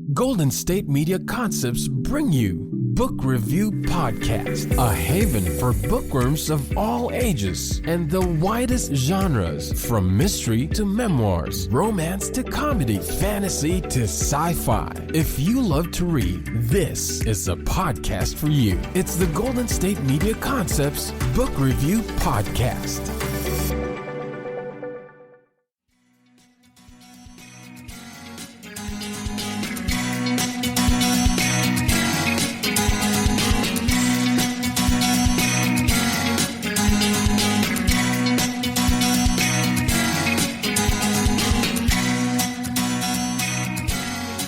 Golden State Media Concepts bring you Book Review Podcast, a haven for bookworms of all ages and the widest genres, from mystery to memoirs, romance to comedy, fantasy to sci-fi. If you love to read, this is a podcast for you. It's the Golden State Media Concepts Book Review Podcast.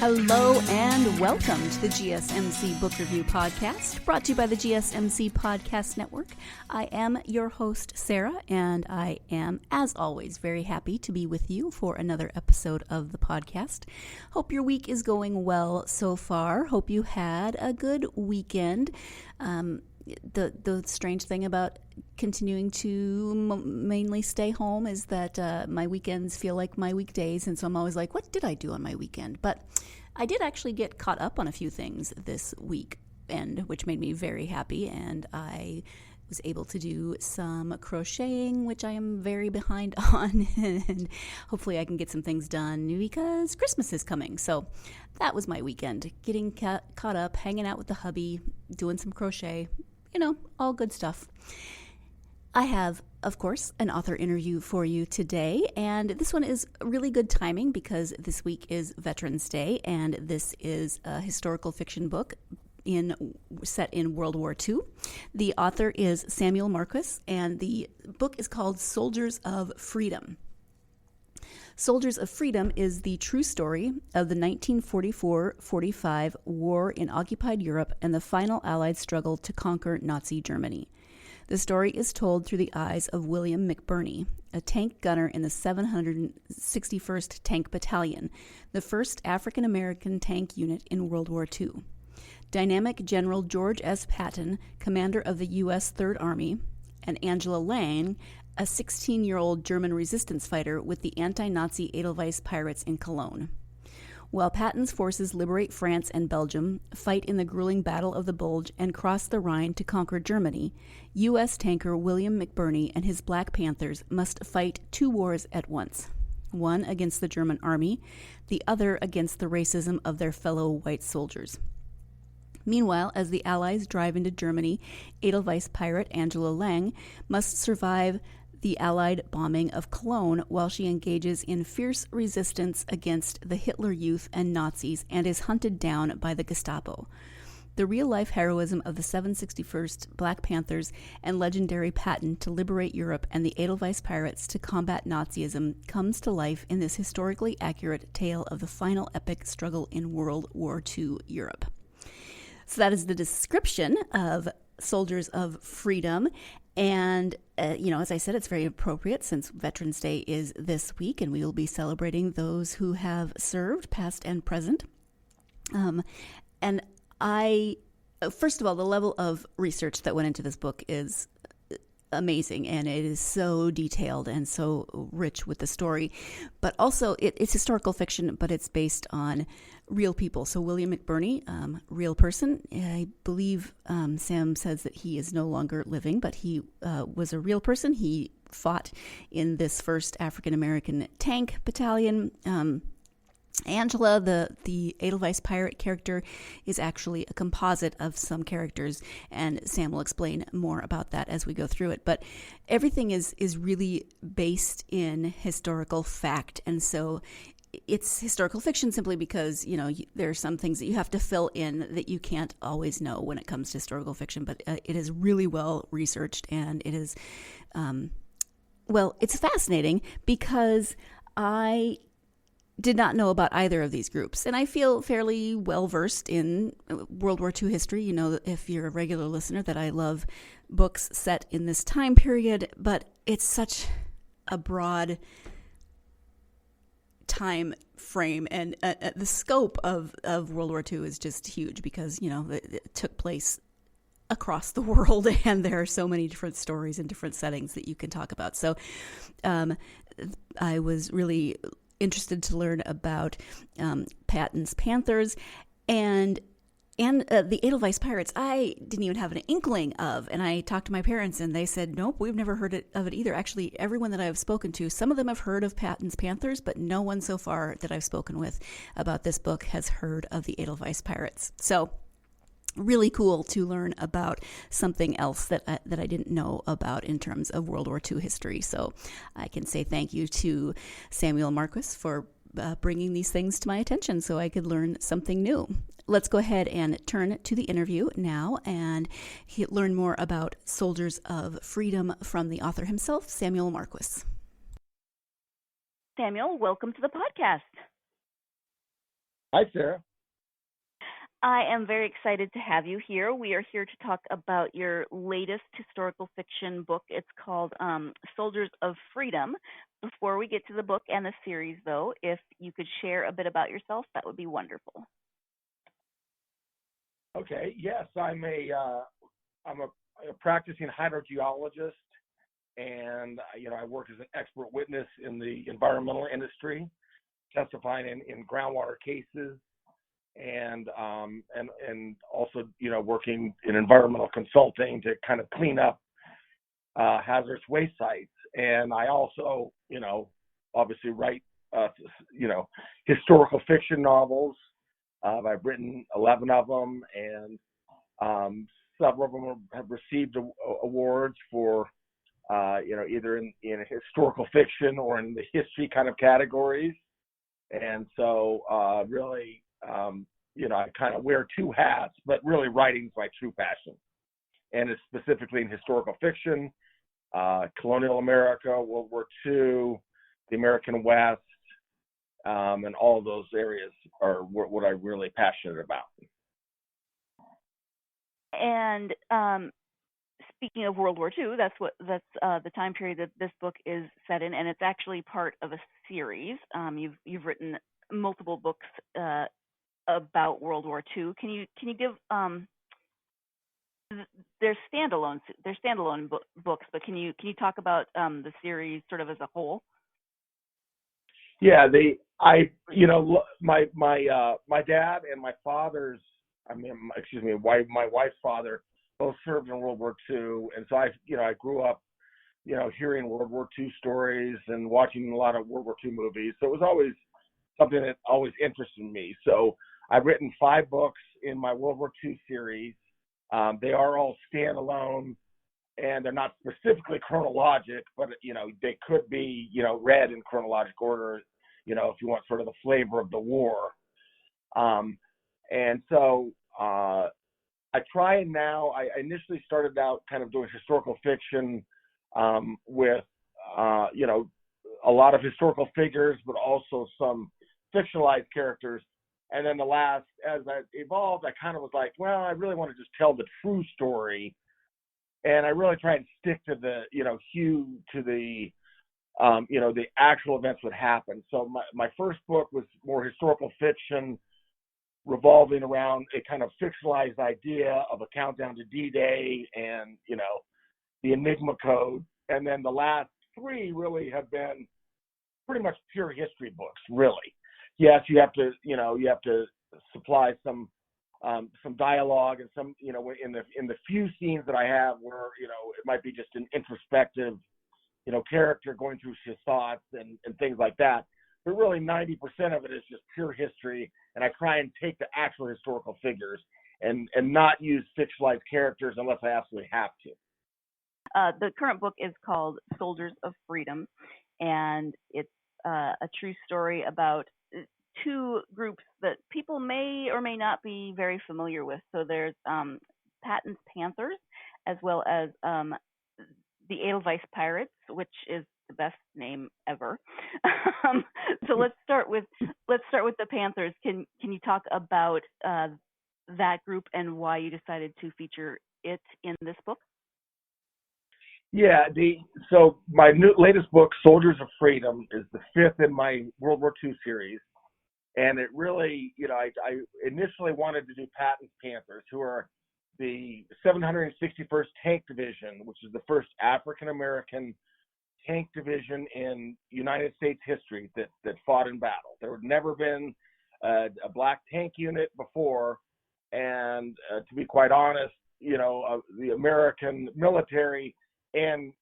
Hello and welcome to the GSMC Book Review Podcast, brought to you by the GSMC Podcast Network. I am your host, Sarah, and I am, as always, very happy to be with you for another episode of the podcast. Hope your week is going well so far. Hope you had a good weekend. The strange thing about continuing to mainly stay home is that my weekends feel like my weekdays, and so I'm always like, what did I do on my weekend? But I did actually get caught up on a few things this weekend, which made me very happy, and I was able to do some crocheting, which I am very behind on, and hopefully I can get some things done because Christmas is coming. So that was my weekend, getting caught up, hanging out with the hubby, doing some crochet, all good stuff. I have, of course, an author interview for you today, and this one is really good timing because this week is Veterans Day, and this is a historical fiction book set in World War II. The author is Samuel Marquis, and the book is called Soldiers of Freedom. Soldiers of Freedom is the true story of the 1944-45 war in occupied Europe and the final Allied struggle to conquer Nazi Germany. The story is told through the eyes of William McBurney, a tank gunner in the 761st Tank Battalion, the first African-American tank unit in World War II. Dynamic General George S. Patton, commander of the U.S. Third Army, and Angela Lang, a 16-year-old German resistance fighter with the anti-Nazi Edelweiss pirates in Cologne. While Patton's forces liberate France and Belgium, fight in the grueling Battle of the Bulge, and cross the Rhine to conquer Germany, U.S. tanker William McBurney and his Black Panthers must fight two wars at once, one against the German army, the other against the racism of their fellow white soldiers. Meanwhile, as the Allies drive into Germany, Edelweiss pirate Angela Lang must survive the Allied bombing of Cologne while she engages in fierce resistance against the Hitler Youth and Nazis and is hunted down by the Gestapo. The real-life heroism of the 761st Black Panthers and legendary Patton to liberate Europe and the Edelweiss pirates to combat Nazism comes to life in this historically accurate tale of the final epic struggle in World War II Europe. So that is the description of Soldiers of Freedom. And, as I said, it's very appropriate since Veterans Day is this week, and we will be celebrating those who have served, past and present. And first of all, the level of research that went into this book is amazing, and it is so detailed and so rich with the story. But also, it's historical fiction, but it's based on real people. So William McBurney, real person. I believe Sam says that he is no longer living, but he was a real person. He fought in this first African-American tank battalion. Angela, the Edelweiss pirate character, is actually a composite of some characters, and Sam will explain more about that as we go through it. But everything is really based in historical fact, and so it's historical fiction simply because, there are some things that you have to fill in that you can't always know when it comes to historical fiction, but it is really well researched, and it is, it's fascinating because I did not know about either of these groups, and I feel fairly well-versed in World War II history. If you're a regular listener, that I love books set in this time period, but it's such a broad time frame, and the scope of World War II is just huge because, it took place across the world, and there are so many different stories and different settings that you can talk about. So I was really interested to learn about Patton's Panthers and the Edelweiss Pirates. I didn't even have an inkling of, and I talked to my parents, and they said, nope, we've never heard of it either. Actually, everyone that I've spoken to, some of them have heard of Patton's Panthers, but no one so far that I've spoken with about this book has heard of the Edelweiss Pirates. So really cool to learn about something else that I didn't know about in terms of World War II history. So I can say thank you to Samuel Marquis for bringing these things to my attention so I could learn something new. Let's go ahead and turn to the interview now and learn more about Soldiers of Freedom from the author himself, Samuel Marquis. Samuel, welcome to the podcast. Hi, Sarah. I am very excited to have you here. We are here to talk about your latest historical fiction book. It's called Soldiers of Freedom. Before we get to the book and the series, though, if you could share a bit about yourself, that would be wonderful. Okay. Yes, I'm a practicing hydrogeologist, and I work as an expert witness in the environmental industry, testifying in groundwater cases. And also, working in environmental consulting to kind of clean up hazardous waste sites. And I also, obviously write, historical fiction novels. I've written 11 of them, and several of them have received awards for, either in historical fiction or in the history kind of categories. And so, really, I kind of wear two hats, but really writing's my true passion. And it's specifically in historical fiction, colonial America, World War II, the American West, and all of those areas are what I'm really passionate about. And speaking of World War II, that's the time period that this book is set in, and it's actually part of a series. You've written multiple books about World War II. Can you give they're standalone books, but can you talk about the series sort of as a whole? Yeah, my dad and my father's, my wife's father both served in World War II, and so I grew up, hearing World War II stories and watching a lot of World War II movies. So it was always something that always interested me. So I've written 5 books in my World War II series. They are all standalone, and they're not specifically chronologic, but they could be read in chronologic order, if you want sort of the flavor of the war. And so I try, and now I initially started out kind of doing historical fiction with a lot of historical figures, but also some fictionalized characters. And then as I evolved, I kind of was like, well, I really want to just tell the true story. And I really try and stick to the, to the, the actual events that happened. So my first book was more historical fiction, revolving around a kind of fictionalized idea of a countdown to D-Day and, the Enigma Code. And then the last 3 really have been pretty much pure history books, really. Yes, you have to supply some dialogue and some, in the few scenes that I have where, it might be just an introspective, character going through his thoughts and things like that. But really 90% of it is just pure history. And I try and take the actual historical figures and not use fictionalized characters unless I absolutely have to. The current book is called Soldiers of Freedom, and it's a true story about 2 groups that people may or may not be very familiar with. So there's Patton's Panthers, as well as the Edelweiss Pirates, which is the best name ever. So let's start with the Panthers. Can you talk about that group and why you decided to feature it in this book? Yeah, so my latest book, Soldiers of Freedom, is the 5th in my World War II series. And it really, I initially wanted to do Patton's Panthers, who are the 761st Tank Division, which is the first African-American tank division in United States history that fought in battle. There had never been a black tank unit before, and to be quite honest, the American military and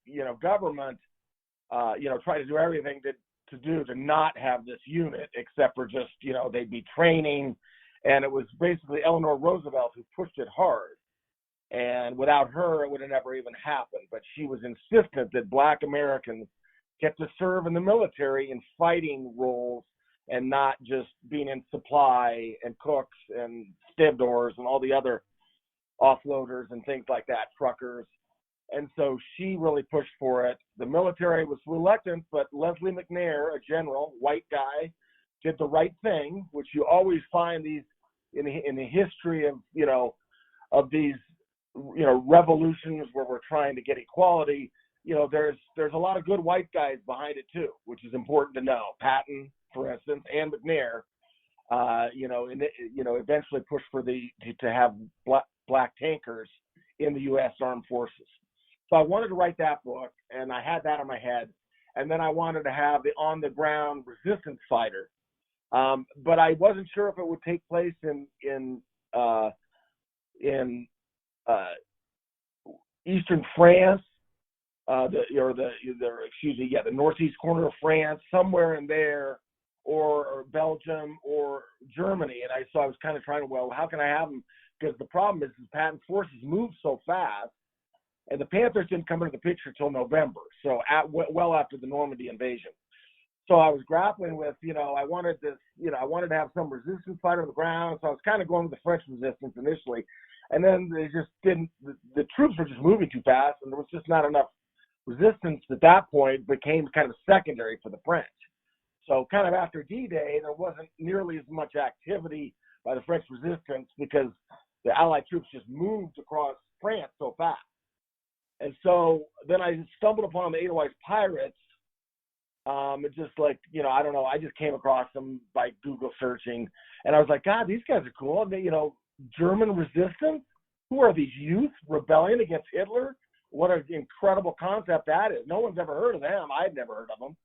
government, tried to do everything to not have this unit, except for just they'd be training, and it was basically Eleanor Roosevelt who pushed it hard. And without her, it would have never even happened. But she was insistent that black Americans get to serve in the military in fighting roles and not just being in supply and cooks and stevedores and all the other offloaders and things like that, truckers. And so she really pushed for it. The military was reluctant, but Leslie McNair, a general, white guy, did the right thing, which you always find these in the history of these revolutions where we're trying to get equality. There's a lot of good white guys behind it too, which is important to know. Patton, for instance, and McNair, eventually pushed for to have black tankers in the U.S. Armed Forces. So I wanted to write that book, and I had that in my head. And then I wanted to have the on-the-ground resistance fighter, but I wasn't sure if it would take place in eastern France, the northeast corner of France, somewhere in there, or Belgium or Germany. And I was kind of trying to, how can I have them? Because the problem is Patton's forces moved so fast, and the Panthers didn't come into the picture till November, so well after the Normandy invasion. So I was grappling with, I wanted to have some resistance fighter on the ground. So I was kind of going with the French resistance initially. And then they just the troops were just moving too fast, and there was just not enough resistance at that point, became kind of secondary for the French. So kind of after D-Day, there wasn't nearly as much activity by the French resistance because the Allied troops just moved across France so fast. And so then I stumbled upon the Edelweiss Pirates. It's just like, I don't know, I just came across them by Google searching, and I was like, God, these guys are cool. And they, German resistance? Who are these youth rebelling against Hitler? What an incredible concept that is. No one's ever heard of them. I'd never heard of them.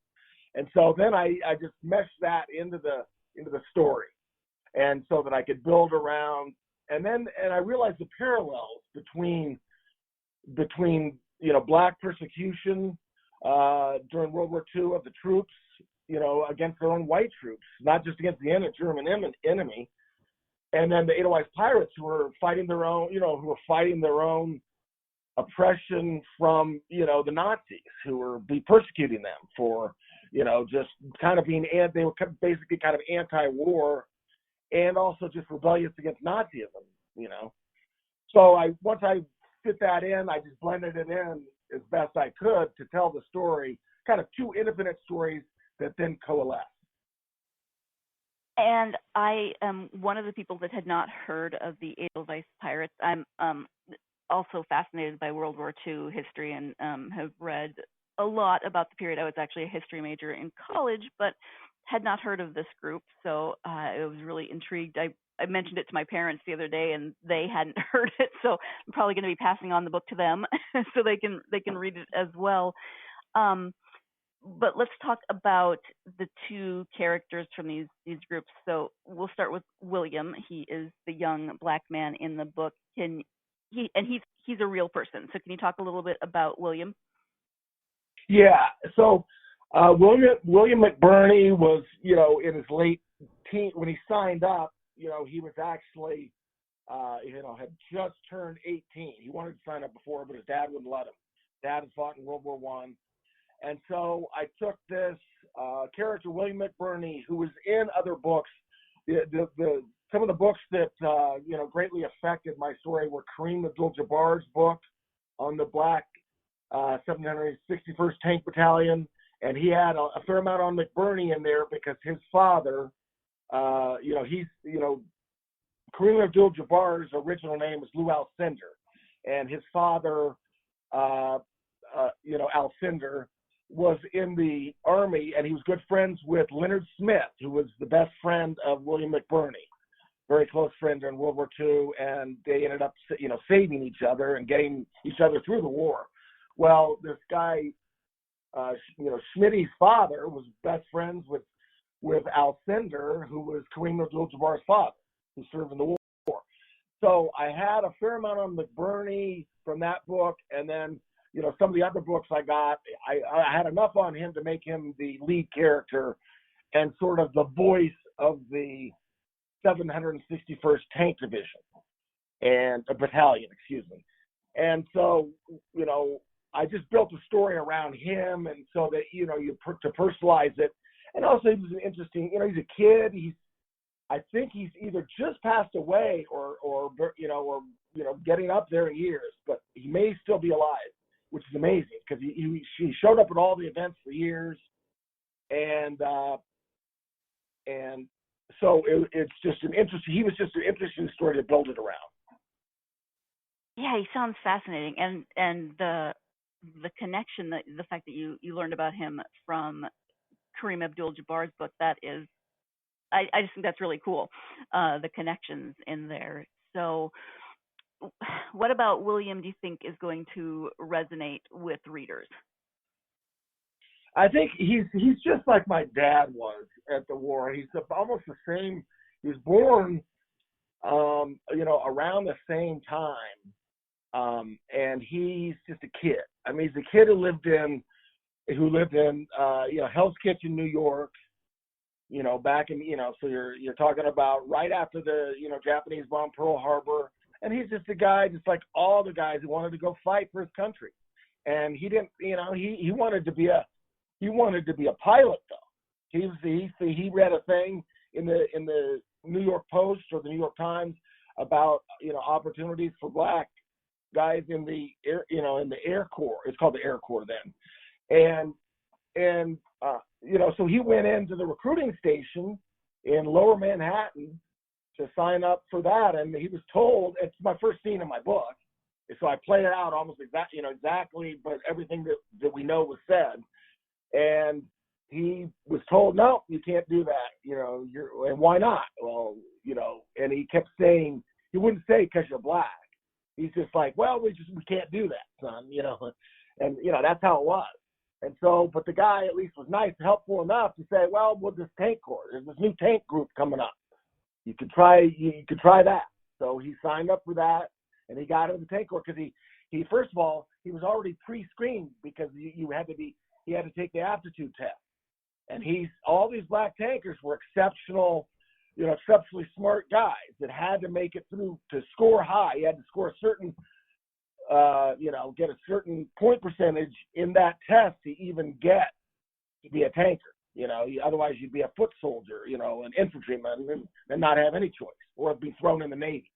And so then I just meshed that into the story, and so that I could build around. And I realized the parallels between black persecution during World War II of the troops, against their own white troops, not just against the German enemy. And then the Edelweiss Pirates, who were fighting their own oppression from, the Nazis, who were persecuting them for, just kind of they were basically kind of anti-war and also just rebellious against Nazism, So once I fit that in, I just blended it in as best I could to tell the story, kind of two independent stories that then coalesce. And I am one of the people that had not heard of the Edelweiss Pirates. I'm also fascinated by World War II history and have read a lot about the period. I was actually a history major in college, but had not heard of this group, so I was really intrigued. I mentioned it to my parents the other day, and they hadn't heard it, so I'm probably going to be passing on the book to them so they can read it as well. But let's talk about the two characters from these groups. So we'll start with William. He is the young black man in the book. He's a real person. So can you talk a little bit about William? Yeah. So William McBurney was, in his late teen when he signed up. He was actually, had just turned 18. He wanted to sign up before, but his dad wouldn't let him. Dad had fought in World War I. And so I took this character, William McBurney, who was in other books. Some of the books that, greatly affected my story were Kareem Abdul-Jabbar's book on the Black 761st Tank Battalion. And he had a fair amount on McBurney in there because his father, Kareem Abdul-Jabbar's original name was Lou Alcindor. And his father, Alcindor, was in the Army, and he was good friends with Leonard Smith, who was the best friend of William McBurney, very close friend during World War II, and they ended up, saving each other and getting each other through the war. Well, this guy, Schmitty's father was best friends with Alcindor, who was Kareem Abdul-Jabbar's father, who served in the war. So I had a fair amount on McBurney from that book, and then some of the other books I got, I had enough on him to make him the lead character and sort of the voice of the 761st Tank Division and a battalion, excuse me. And so, I just built a story around him, and so that to personalize it. And also, he was an interesting. He's a kid. I think he's either just passed away or getting up there in years, but he may still be alive, which is amazing because he showed up at all the events for years, and so it's just an interesting. He was just an interesting story to build it around. Yeah, he sounds fascinating, and the connection, the fact that you learned about him from Kareem Abdul-Jabbar's book, that is, I just think that's really cool, the connections in there. So what about William do you think is going to resonate with readers? I think he's just like my dad was at the war. He's almost the same. He was born, around the same time, and he's just a kid. I mean, he's a kid who lived in Hell's Kitchen, New York. Back in so you're talking about right after the Japanese bombed Pearl Harbor, and he's just a guy just like all the guys who wanted to go fight for his country, and he didn't. He wanted to be a pilot though. He read a thing in the New York Post or the New York Times about opportunities for black guys in the Air Corps. It's called the Air Corps then, and so he went into the recruiting station in Lower Manhattan to sign up for that, and he was told, it's my first scene in my book, so I played it out almost exactly, but everything that we know was said, and he was told, no, you can't do that, and why not? Well, and he kept saying, he wouldn't say because you're black. He's just like, well, we can't do that, son, and that's how it was. And so, but the guy at least was nice, helpful enough to say, well, with this tank corps, there's this new tank group coming up. You could try that. So he signed up for that, and he got into the tank corps because he first of all, he was already pre-screened because he had to take the aptitude test. And all these black tankers were exceptionally smart guys that had to make it through to score high. You had to score a certain get a certain point percentage in that test to even get to be a tanker. Otherwise you'd be a foot soldier, an infantryman, and not have any choice, or be thrown in the Navy.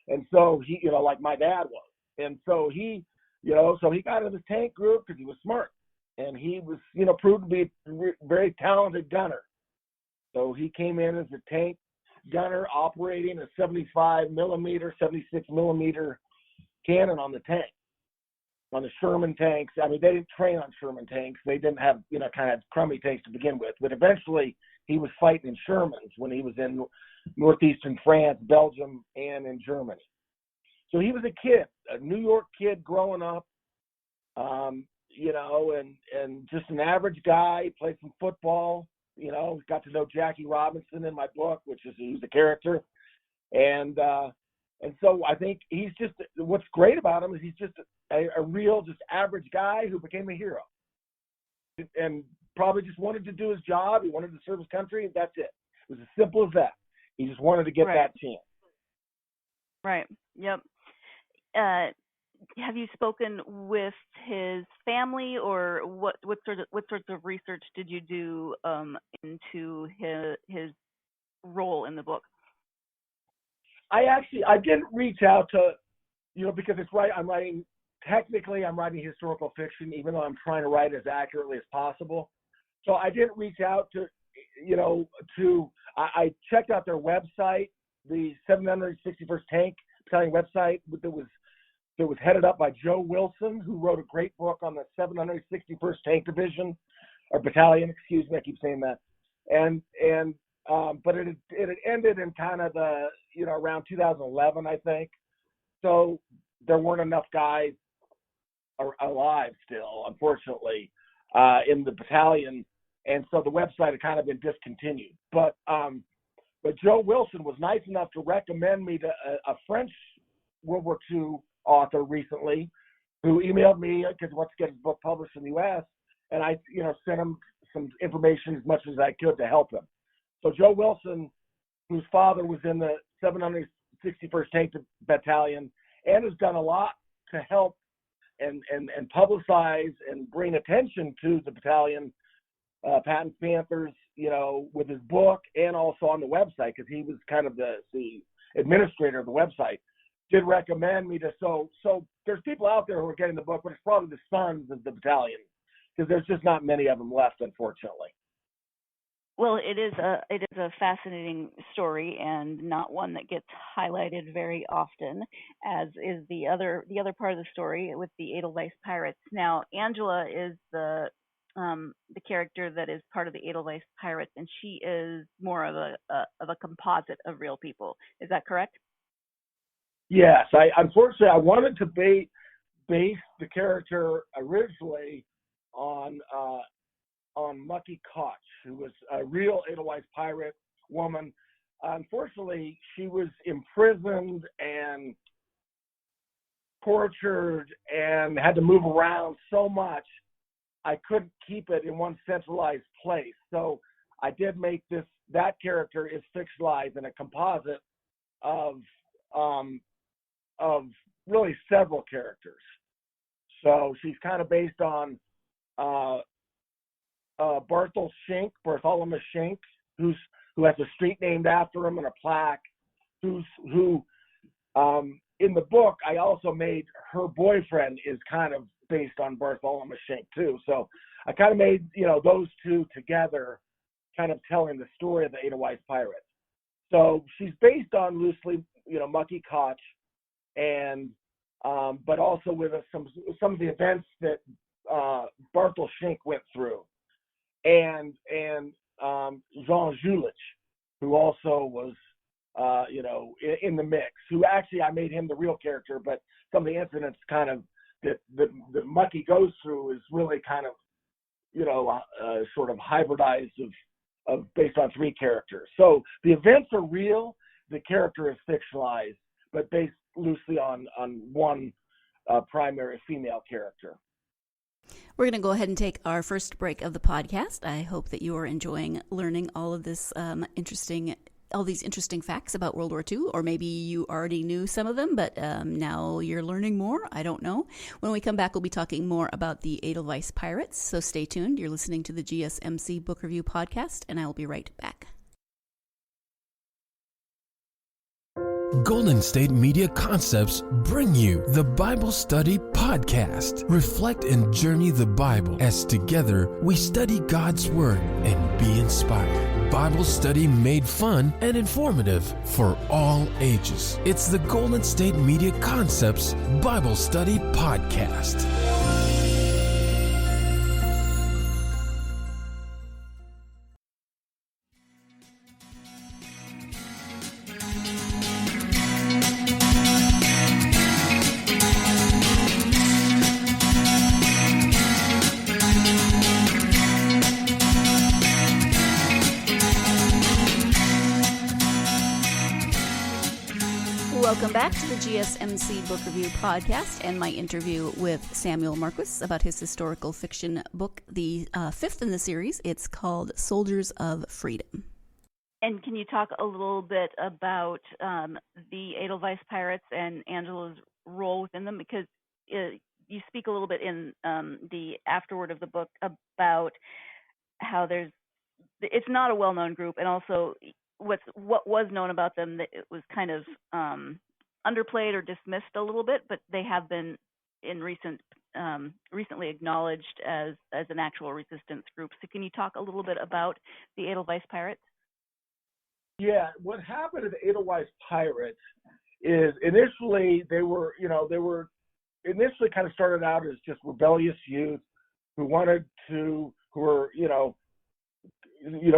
And so he, like my dad was. And so he got into the tank group because he was smart, and he was, proved to be a very talented gunner. So he came in as a tank gunner operating a 75 millimeter, 76 millimeter cannon on the tank, on the Sherman tanks. I mean, they didn't train on Sherman tanks. They didn't have, kind of crummy tanks to begin with. But eventually he was fighting in Shermans when he was in northeastern France, Belgium, and in Germany. So he was a kid, a New York kid growing up, and just an average guy. He played some football, got to know Jackie Robinson in my book, who's the character. And so I think he's just, what's great about him is he's just a real, just average guy who became a hero and probably just wanted to do his job. He wanted to serve his country, and that's it. It was as simple as that. He just wanted to get that chance. Right. Yep. Have you spoken with his family, or what sorts of research did you do into his role in the book? I didn't reach out to, because it's right. I'm writing historical fiction, even though I'm trying to write as accurately as possible. So I didn't reach out to, I checked out their website, the 761st Tank Battalion website that was headed up by Joe Wilson, who wrote a great book on the 761st Tank Division, or Battalion, excuse me, I keep saying that. But it had ended in kind of the, around 2011, I think. So there weren't enough guys alive still, unfortunately, in the battalion, and so the website had kind of been discontinued. But Joe Wilson was nice enough to recommend me to a French World War II author recently, who emailed me because he wants to get his book published in the U.S., and I, sent him some information as much as I could to help him. So Joe Wilson, whose father was in the 761st Tank Battalion and has done a lot to help and publicize and bring attention to the battalion, Patton Panthers, with his book and also on the website, because he was kind of the administrator of the website, did recommend me to. So there's people out there who are getting the book, but it's probably the sons of the battalion, because there's just not many of them left, unfortunately. Well, it is a fascinating story, and not one that gets highlighted very often, as is the other part of the story with the Edelweiss Pirates. Now, Angela is the character that is part of the Edelweiss Pirates, and she is more of a composite of real people. Is that correct? Yes. Unfortunately I wanted to base the character originally on Mucky Koch, who was a real Edelweiss pirate woman. Unfortunately, she was imprisoned and tortured and had to move around so much, I couldn't keep it in one centralized place. So I did make that character is fictionalized in a composite of really several characters. So she's kind of based on Bartholomew Schenk, who has a street named after him and a plaque. Who in the book I also made her boyfriend is kind of based on Bartholomew Schenk too. So I kind of made those two together, kind of telling the story of the Edelweiss Pirates. So she's based on loosely Mucky Koch, and but also with some of the events that Barthol Schenk went through. And Jean Julich, who also was, in the mix, who actually I made him the real character, but some of the incidents kind of that Mucky goes through is really kind of, sort of hybridized of based on three characters. So the events are real, the character is fictionalized, but based loosely on one primary female character. We're going to go ahead and take our first break of the podcast. I hope that you are enjoying learning all of this all these interesting facts about World War II, or maybe you already knew some of them, but now you're learning more. I don't know. When we come back, we'll be talking more about the Edelweiss Pirates, so stay tuned. You're listening to the GSMC Book Review Podcast, and I will be right back. Golden State Media Concepts bring you the Bible Study Podcast. Reflect and journey the Bible as together we study God's Word and be inspired. Bible study made fun and informative for all ages. It's the Golden State Media Concepts Bible Study Podcast. Welcome back to the GSMC Book Review Podcast and my interview with Samuel Marquis about his historical fiction book, the fifth in the series. It's called Soldiers of Freedom. And can you talk a little bit about the Edelweiss Pirates and Angela's role within them? Because you speak a little bit in the afterword of the book about how it's not a well-known group, and also what was known about them, that it was kind of underplayed or dismissed a little bit, but they have been in recently acknowledged as an actual resistance group. So can you talk a little bit about the Edelweiss Pirates? Yeah, what happened to the Edelweiss Pirates is initially they were initially kind of started out as just rebellious youth who were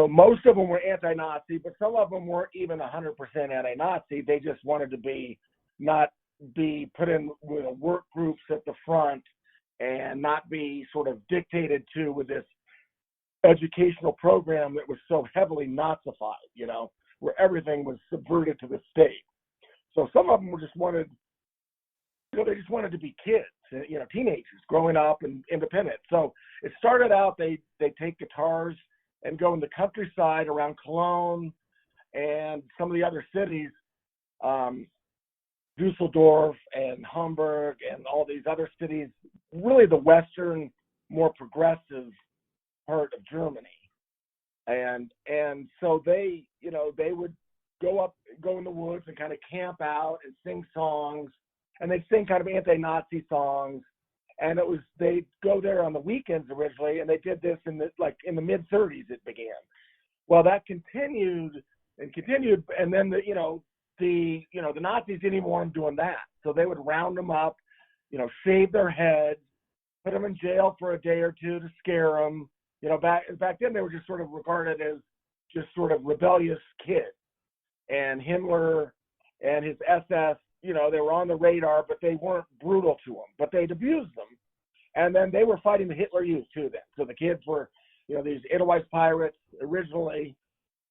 most of them were anti-Nazi, but some of them weren't even 100% anti-Nazi. They just wanted to not be put in with work groups at the front and not be sort of dictated to with this educational program that was so heavily Nazified, where everything was subverted to the state. So some of them just wanted, they just wanted to be kids, teenagers growing up and independent. So it started out, they take guitars and go in the countryside around Cologne and some of the other cities, Dusseldorf and Hamburg and all these other cities, really the Western, more progressive part of Germany. And so they would go in the woods and kind of camp out and sing songs, and they'd sing kind of anti-Nazi songs. And they'd go there on the weekends originally, and they did this in the mid-30s it began. Well, that continued, and then the Nazis didn't even want them doing that. So they would round them up, shave their heads, put them in jail for a day or two to scare them. Back then they were just sort of regarded as just sort of rebellious kids. And Himmler and his SS, they were on the radar, but they weren't brutal to them, but they'd abused them. And then they were fighting the Hitler Youth too then. So the kids were, these Edelweiss Pirates originally,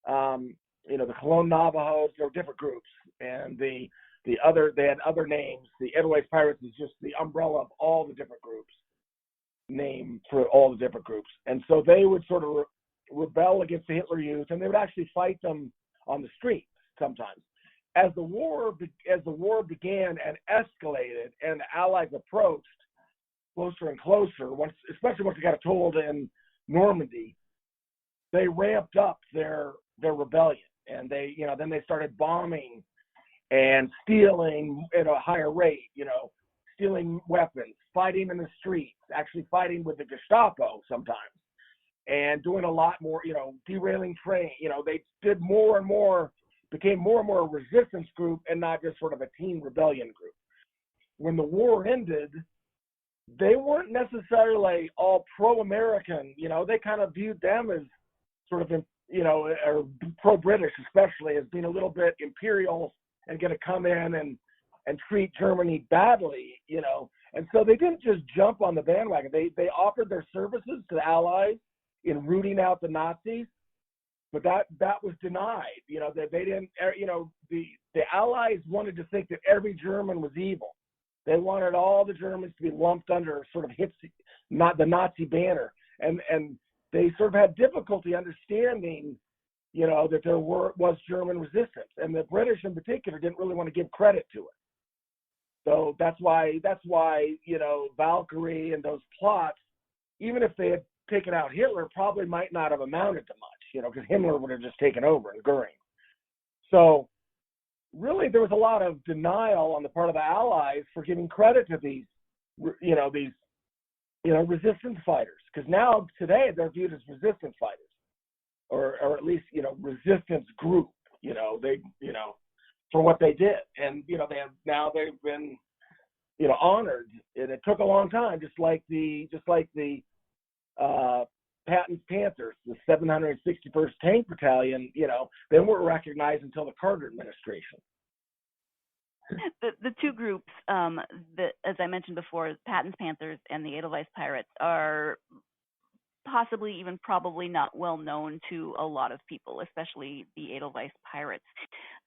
the Cologne Navajos, there were different groups. And they had other names. The Edelweiss Pirates is just the umbrella of all the different groups, name for all the different groups. And so they would sort of rebel against the Hitler Youth, and they would actually fight them on the streets sometimes. As the war began and escalated, and the Allies approached closer and closer, especially once they got a toehold in Normandy, they ramped up their rebellion, and then they started bombing and stealing at a higher rate, stealing weapons, fighting in the streets, actually fighting with the Gestapo sometimes, and doing a lot more, derailing trains. They did more and more, became more and more a resistance group and not just sort of a teen rebellion group. When the war ended, they weren't necessarily all pro-American. They kind of viewed them as sort of, or pro-British especially, as being a little bit imperial and going to come in and treat Germany badly, And so they didn't just jump on the bandwagon. They offered their services to the Allies in rooting out the Nazis, but that was denied. That they didn't. The Allies wanted to think that every German was evil. They wanted all the Germans to be lumped under sort of not the Nazi banner, and they sort of had difficulty understanding, that there was German resistance, and the British in particular didn't really want to give credit to it. So that's why Valkyrie and those plots, even if they had taken out Hitler, probably might not have amounted to much, because Himmler would have just taken over and Goering. So really there was a lot of denial on the part of the Allies for giving credit to these resistance fighters, because now today they're viewed as resistance fighters, or at least resistance group. For what they did, and they've been honored, and it took a long time, just like the Patton's Panthers, the 761st Tank Battalion. They weren't recognized until the Carter administration. The two groups, as I mentioned before, Patton's Panthers and the Edelweiss Pirates, are possibly, even probably not well known to a lot of people, especially the Edelweiss Pirates.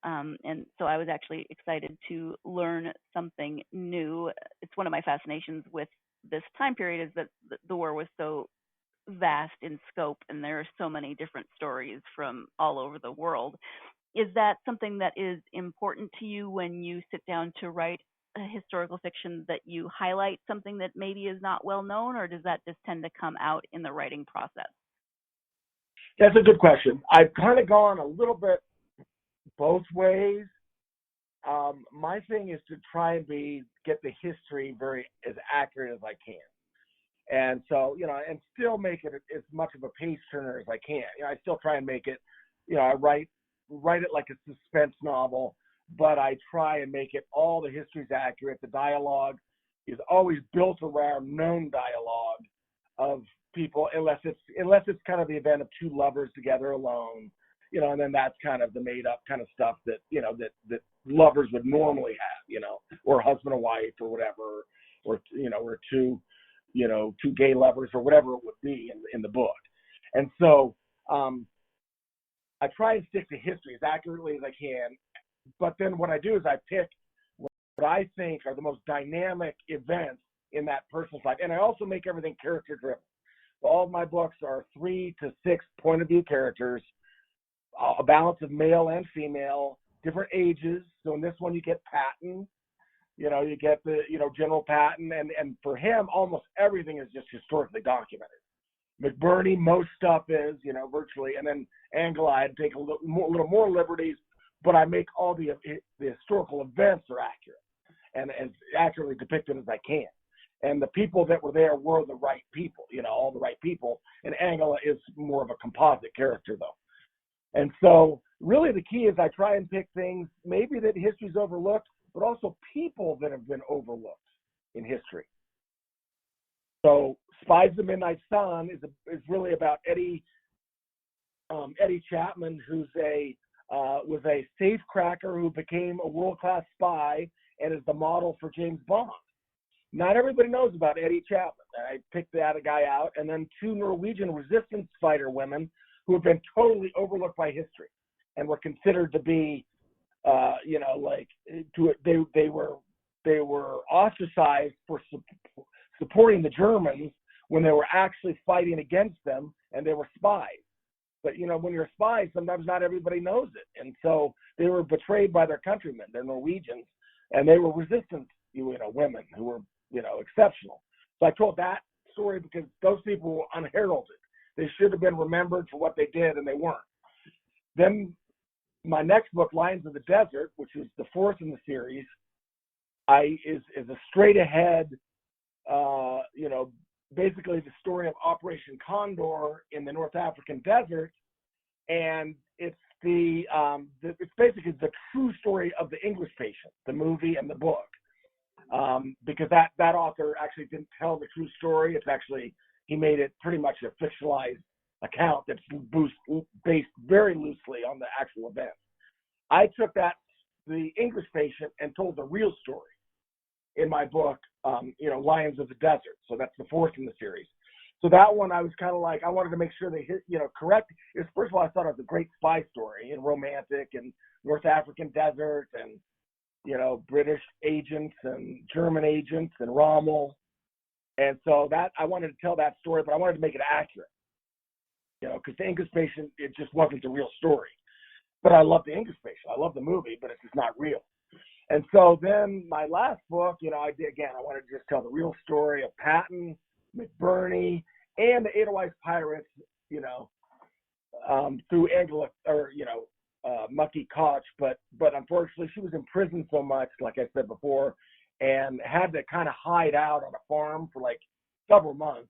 And so I was actually excited to learn something new. It's one of my fascinations with this time period, is that the war was so vast in scope, and there are so many different stories from all over the world. Is that something that is important to you when you sit down to write a historical fiction, that you highlight something that maybe is not well known, or does that just tend to come out in the writing process? That's a good question. I've kind of gone a little bit both ways. My thing is to try and get the history as accurate as I can. And so, and still make it as much of a page turner as I can. I still try and make it, I write it like a suspense novel, but I try and make it, all the history's accurate. The dialogue is always built around known dialogue of people, unless it's kind of the event of two lovers together alone, and then that's kind of the made up kind of stuff that, that lovers would normally have, or husband and wife or whatever, or, or two, two gay lovers or whatever it would be in the book. And so I try and stick to history as accurately as I can. But then what I do is I pick what I think are the most dynamic events in that person's life. And I also make everything character driven. So all of my books are 3 to 6 point of view characters, a balance of male and female, different ages. So in this one, you get Patton, you get the, General Patton. And for him, almost everything is just historically documented. McBurney, most stuff is, virtually. And then Angela, I take a little more liberties, but I make all the historical events are accurate and as accurately depicted as I can. And the people that were there were the right people, all the right people. And Angela is more of a composite character, though. And so really the key is I try and pick things maybe that history's overlooked, but also people that have been overlooked in history. So Spies of the Midnight Sun is really about Eddie Chapman, who's was a safecracker who became a world-class spy and is the model for James Bond. Not everybody knows about Eddie Chapman. I picked that guy out, and then 2 Norwegian resistance fighter women who have been totally overlooked by history and were considered to be, they were ostracized for supporting the Germans when they were actually fighting against them, and they were spies. But, when you're a spy, sometimes not everybody knows it. And so they were betrayed by their countrymen. They're Norwegians, and they were resistance, women who were, exceptional. So I told that story because those people were unheralded. They should have been remembered for what they did, and they weren't. Then my next book, Lions of the Desert, which is the 4th in the series, is a straight ahead, basically the story of Operation Condor in the North African desert, and it's it's basically the true story of The English Patient, the movie and the book, because that author actually didn't tell the true story. It's actually, he made it pretty much a fictionalized account that's based very loosely on the actual events. I took The English Patient, and told the real story in my book, Lions of the Desert. So that's the 4th in the series. So that one, I was kind of like, I wanted to make sure they hit, correct. First of all, I thought it was a great spy story and romantic and North African desert and, British agents and German agents and Rommel. And so that, I wanted to tell that story, but I wanted to make it accurate, because The English Patient, it just wasn't the real story. But I love The English Patient. I love the movie, but it's just not real. And so then my last book, I wanted to just tell the real story of Patton, McBurney, and the Edelweiss Pirates, through Angela, or, Mucky Koch. But unfortunately, she was in prison so much, like I said before, and had to kind of hide out on a farm for like several months.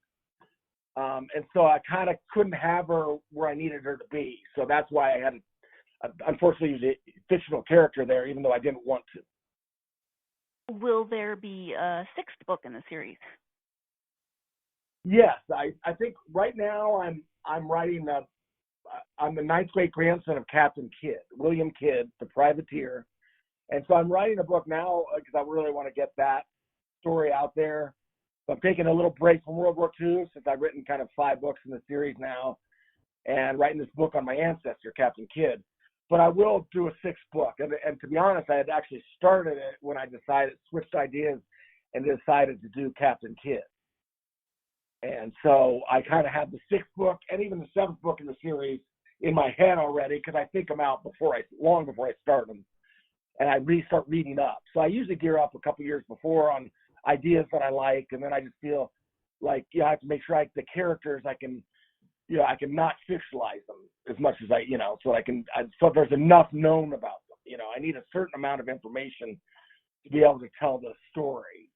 And so I kind of couldn't have her where I needed her to be. So that's why I had to, unfortunately, use a fictional character there, even though I didn't want to. Will there be a 6th book in the series? Yes, I think right now I'm writing I'm the 9th great grandson of Captain Kidd, William Kidd, the privateer, and so I'm writing a book now because I really want to get that story out there. So I'm taking a little break from World War II since I've written kind of 5 books in the series now, and writing this book on my ancestor, Captain Kidd. But I will do a 6th book, and to be honest, I had actually started it when I switched ideas and decided to do Captain Kidd. And so I kind of have the 6th book and even the 7th book in the series in my head already, because I think them out long before I start them, and I start reading up. So I usually gear up a couple years before on ideas that I like, and then I just feel like I have to make sure the characters I can not fictionalize them as much as so there's enough known about them. I need a certain amount of information to be able to tell the story.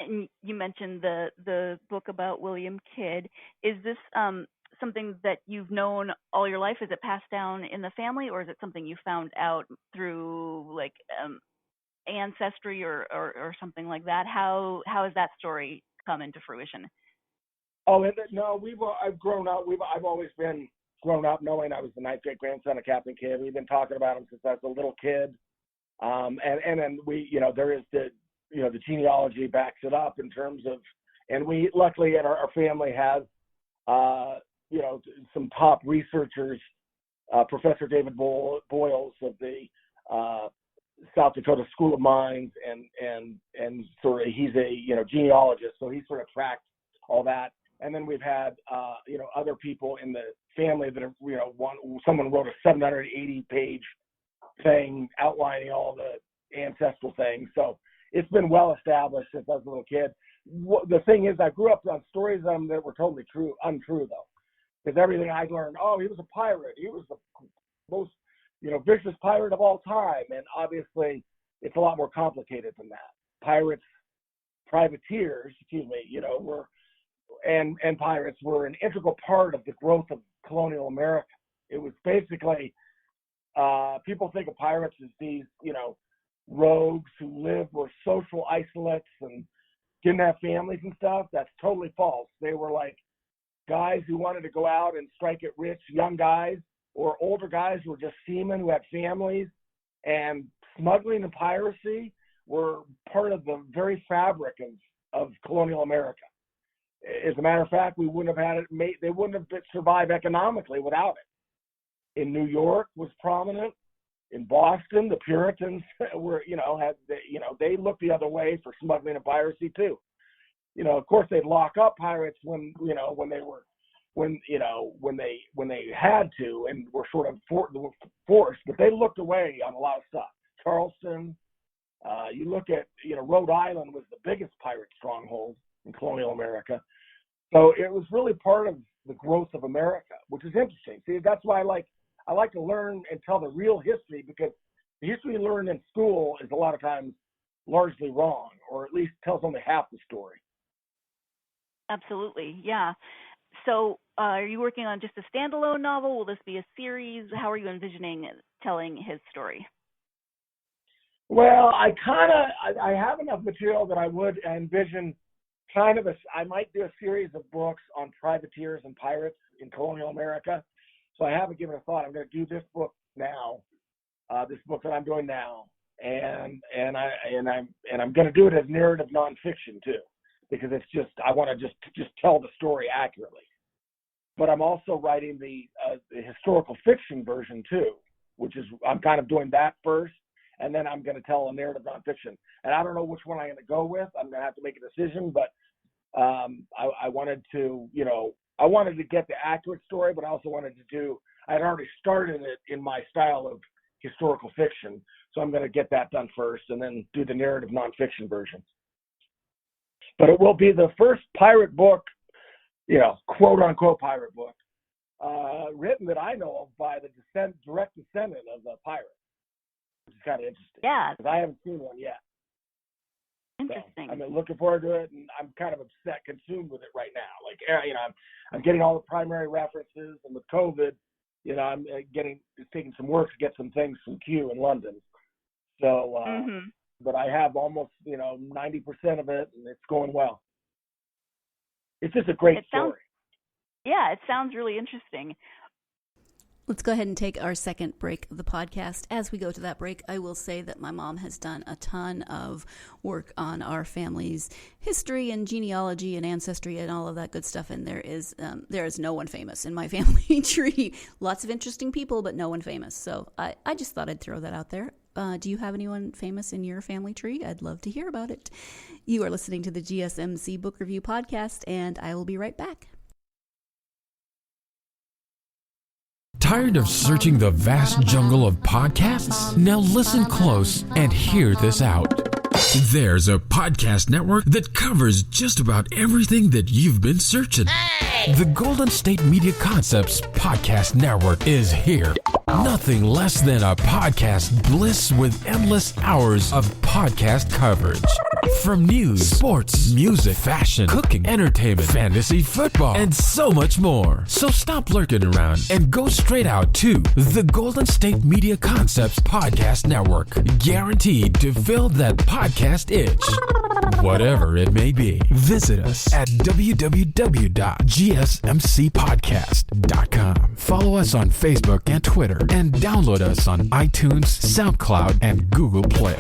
And you mentioned the book about William Kidd. Is this something that you've known all your life? Is it passed down in the family, or is it something you found out through like ancestry or something like that? How has that story come into fruition? Oh, no, I've grown up. I've always been grown up knowing I was the 9th great grandson of Captain Kidd. We've been talking about him since I was a little kid. And then there is the genealogy backs it up in terms of, and we luckily in our family has, some top researchers, Professor David Boyles of the South Dakota School of Mines, and sort of he's a genealogist, so he sort of tracked all that. And then we've had other people in the family that have someone wrote a 780-page thing outlining all the ancestral things. So it's been well established since I was a little kid. The thing is, I grew up on stories that were totally untrue though, because everything I learned, he was a pirate, he was the most vicious pirate of all time, and obviously it's a lot more complicated than that. Privateers, were and pirates were an integral part of the growth of colonial America. It was basically people think of pirates as these rogues who were social isolates and didn't have families and stuff. That's totally false. They were like guys who wanted to go out and strike it rich, young guys or older guys who were just seamen who had families, and smuggling and piracy were part of the very fabric of colonial America. As a matter of fact, we wouldn't have had it they wouldn't have survived economically without it. In New York was prominent. In Boston, the Puritans were, they looked the other way for smuggling and piracy too. Of course, they'd lock up pirates when they had to and were sort of forced, but they looked away on a lot of stuff. Charleston, you look at, Rhode Island was the biggest pirate stronghold in colonial America. So it was really part of the growth of America, which is interesting. See, that's why I like to learn and tell the real history, because the history learned in school is a lot of times largely wrong, or at least tells only half the story. Absolutely, yeah. So are you working on just a standalone novel? Will this be a series? How are you envisioning telling his story? Well, I have enough material that I would envision I might do a series of books on privateers and pirates in colonial America. So I haven't given a thought. I'm going to do this book now, this book that I'm doing now, and I'm going to do it as narrative nonfiction too, because it's just I want to just tell the story accurately. But I'm also writing the historical fiction version too, which is I'm kind of doing that first, and then I'm going to tell a narrative nonfiction. And I don't know which one I'm going to go with. I'm going to have to make a decision, but I wanted to, I wanted to get the accurate story, but I also wanted to I'd already started it in my style of historical fiction. So I'm going to get that done first and then do the narrative nonfiction version. But it will be the first pirate book, quote unquote pirate book, written that I know of by the direct descendant of the pirate, which is kind of interesting. Yeah. Because I haven't seen one yet. Interesting. So I'm looking forward to it, and I'm kind of consumed with it right now. Like, I'm getting all the primary references, and with COVID, I'm taking some work to get some things from Q in London. So, but I have almost 90% of it, and it's going well. It's just a great story. It sounds really interesting. Let's go ahead and take our second break of the podcast. As we go to that break, I will say that my mom has done a ton of work on our family's history and genealogy and ancestry and all of that good stuff. And there is no one famous in my family tree. Lots of interesting people, but no one famous. So I just thought I'd throw that out there. Do you have anyone famous in your family tree? I'd love to hear about it. You are listening to the GSMC Book Review Podcast, and I will be right back. Tired of searching the vast jungle of podcasts? Now listen close and hear this out. There's a podcast network that covers just about everything that you've been searching. The Golden State Media Concepts Podcast Network is here. Nothing less than a podcast bliss with endless hours of podcast coverage. From news, sports, music, fashion, cooking, entertainment, fantasy, football, and so much more. So stop lurking around and go straight out to the Golden State Media Concepts Podcast Network. Guaranteed to fill that podcast itch. Whatever it may be. Visit us at www.gsmcpodcast.com. Follow us on Facebook and Twitter, and download us on iTunes, SoundCloud, and Google Play.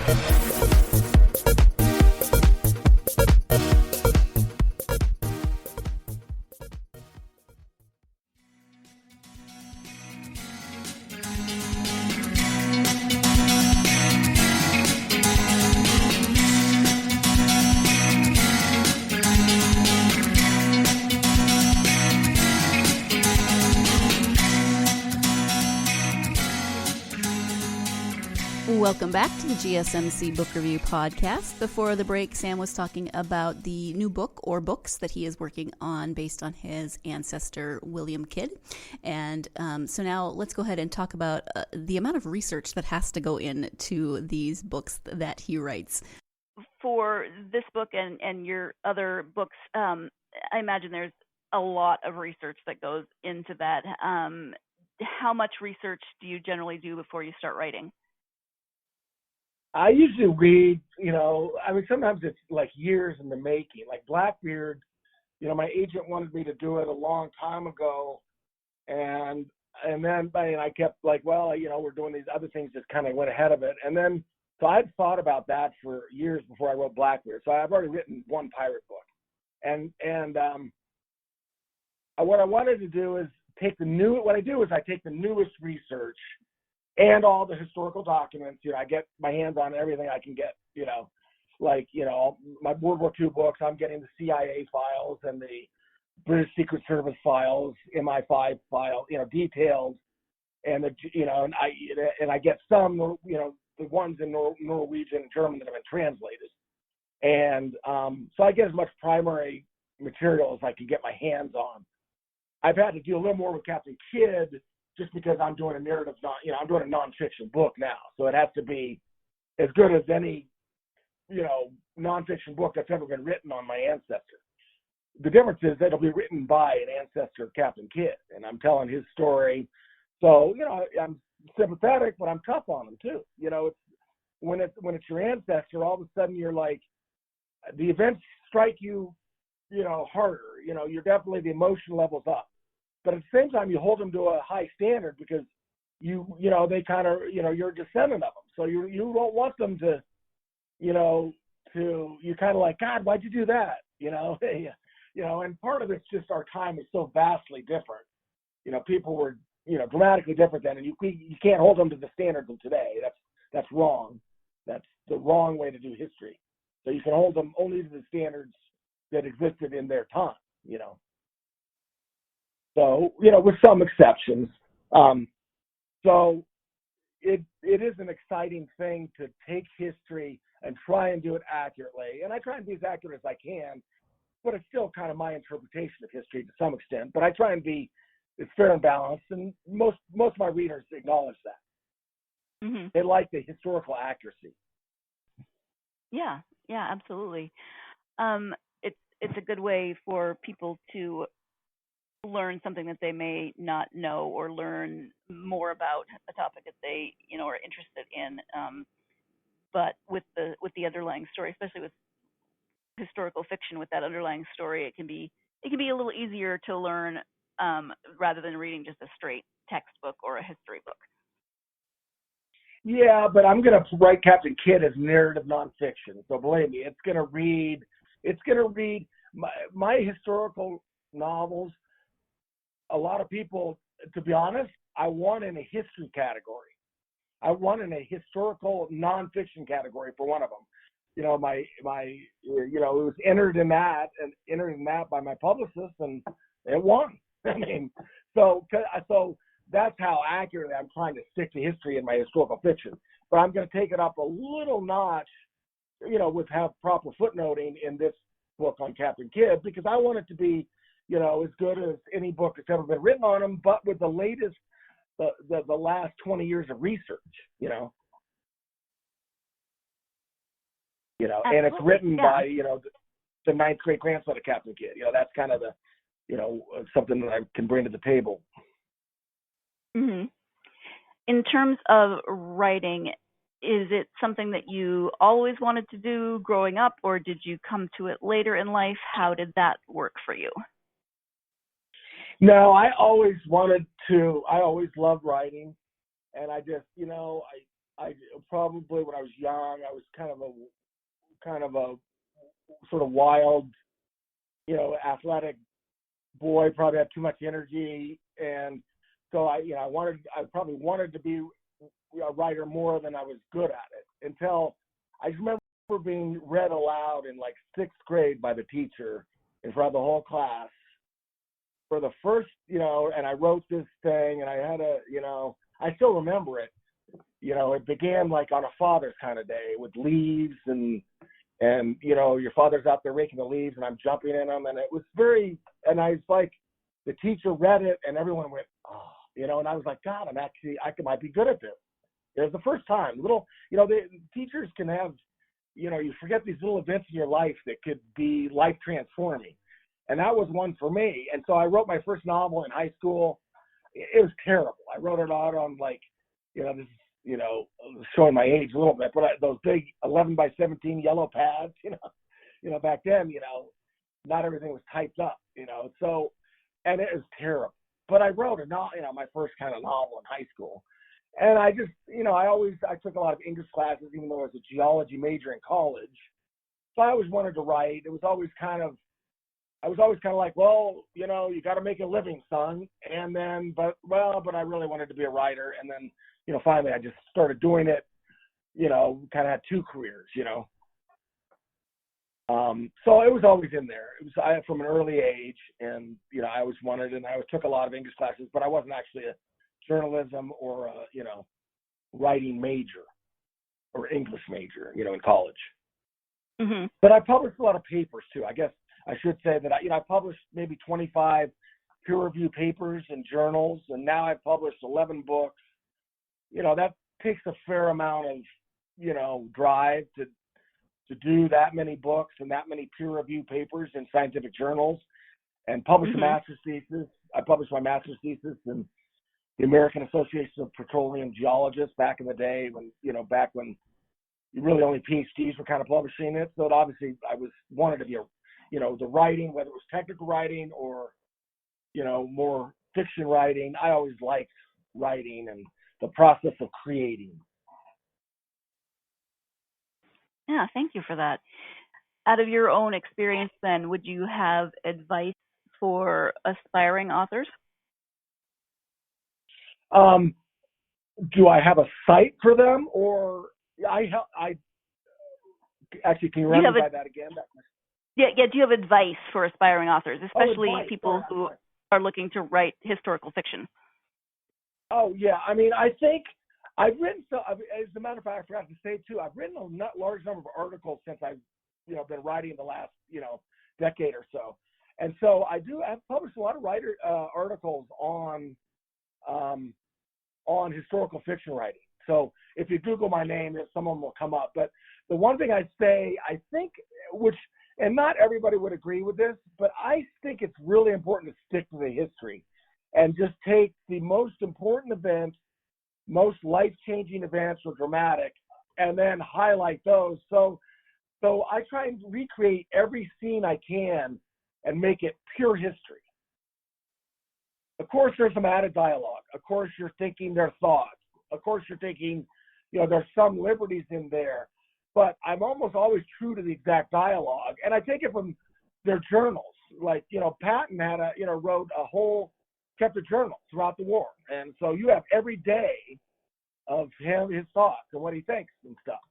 Welcome back to the GSMC Book Review Podcast. Before the break, Sam was talking about the new book or books that he is working on based on his ancestor, William Kidd. And so now let's go ahead and talk about the amount of research that has to go into these books that he writes. For this book and your other books, I imagine there's a lot of research that goes into that. How much research do you generally do before you start writing? I usually read, sometimes it's like years in the making. Like Blackbeard, my agent wanted me to do it a long time ago. And then I kept like, we're doing these other things, just kind of went ahead of it. And then, so I'd thought about that for years before I wrote Blackbeard. So I've already written one pirate book. And what I wanted to do is I take the newest research and all the historical documents. I get my hands on everything I can get, my World War II books, I'm getting the CIA files and the British Secret Service files, MI5 file, detailed. And, and I get some, the ones in Norwegian and German that have been translated. And so I get as much primary material as I can get my hands on. I've had to do a little more with Captain Kidd just because I'm doing a narrative, I'm doing a nonfiction book now. So it has to be as good as any, nonfiction book that's ever been written on my ancestor. The difference is that it'll be written by an ancestor of Captain Kidd, and I'm telling his story. So, I'm sympathetic, but I'm tough on him too. It's when it's your ancestor, all of a sudden you're like, the events strike you, harder. You're definitely, the emotion level's up. But at the same time, you hold them to a high standard because they kind of, you're a descendant of them. So you don't want them to, you kind of like, God, why'd you do that? And part of it's just our time is so vastly different. People were, dramatically different then, and you can't hold them to the standards of today. That's wrong. That's the wrong way to do history. So you can hold them only to the standards that existed in their time, So, with some exceptions. So it is an exciting thing to take history and try and do it accurately. And I try and be as accurate as I can, but it's still kind of my interpretation of history to some extent. But I try and be as fair and balanced, and most of my readers acknowledge that. Mm-hmm. They like the historical accuracy. Yeah, absolutely. It's a good way for people to learn something that they may not know, or learn more about a topic that they are interested in. But with the underlying story, especially with historical fiction, with that underlying story, it can be a little easier to learn rather than reading just a straight textbook or a history book. Yeah, but I'm going to write Captain Kidd as narrative nonfiction. So believe me, it's going to read my historical novels. A lot of people, to be honest, I won in a history category. I won in a historical nonfiction category for one of them. It was entered in that by my publicist, and it won. So that's how accurately I'm trying to stick to history in my historical fiction. But I'm going to take it up a little notch, have proper footnoting in this book on Captain Kidd, because I want it to be, as good as any book that's ever been written on him, but with the latest, the last 20 years of research, and it's written by, the ninth great grandson of Captain Kidd. That's kind of something that I can bring to the table. Mm-hmm. In terms of writing, is it something that you always wanted to do growing up, or did you come to it later in life? How did that work for you? No, I always wanted to. I always loved writing, and I just, I probably when I was young, I was kind of a sort of wild, athletic boy. Probably had too much energy, and so I probably wanted to be a writer more than I was good at it. Until I remember being read aloud in like 6th grade by the teacher in front of the whole class. For the first, and I wrote this thing, and I had I still remember it. it began like on a Father's kind of day with leaves and your father's out there raking the leaves and I'm jumping in them. And it was and I was like, the teacher read it and everyone went, oh, and I was like, God, I might be good at this. It was the first time. The teachers can have, you forget these little events in your life that could be life transforming. And that was one for me. And so I wrote my first novel in high school. It was terrible. I wrote it out on this is, showing my age a little bit, but those big 11 by 17 yellow pads, back then, not everything was typed up, so, and it was terrible. But I wrote my first kind of novel in high school. And I just, I took a lot of English classes, even though I was a geology major in college. So I always wanted to write. I was always kind of like, well, you got to make a living, son. And then, but I really wanted to be a writer. And then, finally I just started doing it, kind of had two careers, so it was always in there. It was from an early age, and, I always wanted, and I took a lot of English classes, but I wasn't actually a journalism or a, writing major or English major, in college. Mm-hmm. But I published a lot of papers too. I guess I should say that I published maybe 25 peer-reviewed papers in journals, and now I've published 11 books. That takes a fair amount of, drive to do that many books and that many peer-reviewed papers in scientific journals and publish a master's thesis. I published my master's thesis in the American Association of Petroleum Geologists back in the day back when really only PhDs were kind of publishing it. So obviously I wanted to be the writing, whether it was technical writing or, more fiction writing. I always liked writing and the process of creating. Yeah, thank you for that. Out of your own experience then, would you have advice for aspiring authors? Do I have a site for them, or I actually, can you run me by that again? Yeah. Do you have advice for aspiring authors, especially people who are looking to write historical fiction? Oh yeah, I mean, I think I've written. As a matter of fact, I forgot to say too, I've written a large number of articles since I've been writing in the last decade or so, and so I've published a lot of articles on historical fiction writing. So if you Google my name, some of them will come up. But the one thing I'd say, I think, and not everybody would agree with this, but I think it's really important to stick to the history and just take the most important events, most life-changing events or dramatic, and then highlight those. So I try and recreate every scene I can and make it pure history. Of course, there's some added dialogue. Of course, you're thinking their thoughts. Of course, you're thinking, there's some liberties in there. But I'm almost always true to the exact dialogue. And I take it from their journals. Like, Patton had kept a journal throughout the war. And so you have every day of his thoughts and what he thinks and stuff.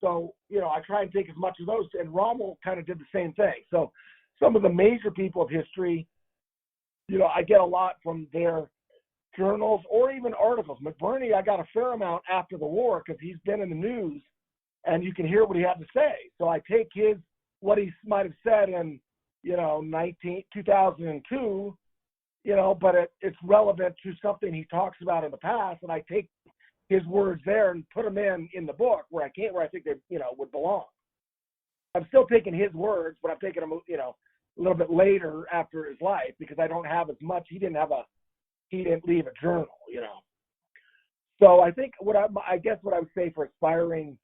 So, I try and take as much of those. And Rommel kind of did the same thing. So some of the major people of history, I get a lot from their journals or even articles. McBurney, I got a fair amount after the war because he's been in the news and you can hear what he had to say. So I take what he might have said in, 2002, but it's relevant to something he talks about in the past. And I take his words there and put them in the book where I think they, would belong. I'm still taking his words, but I'm taking them, a little bit later after his life because I don't have as much. He didn't leave a journal, So I think what I would say for aspiring,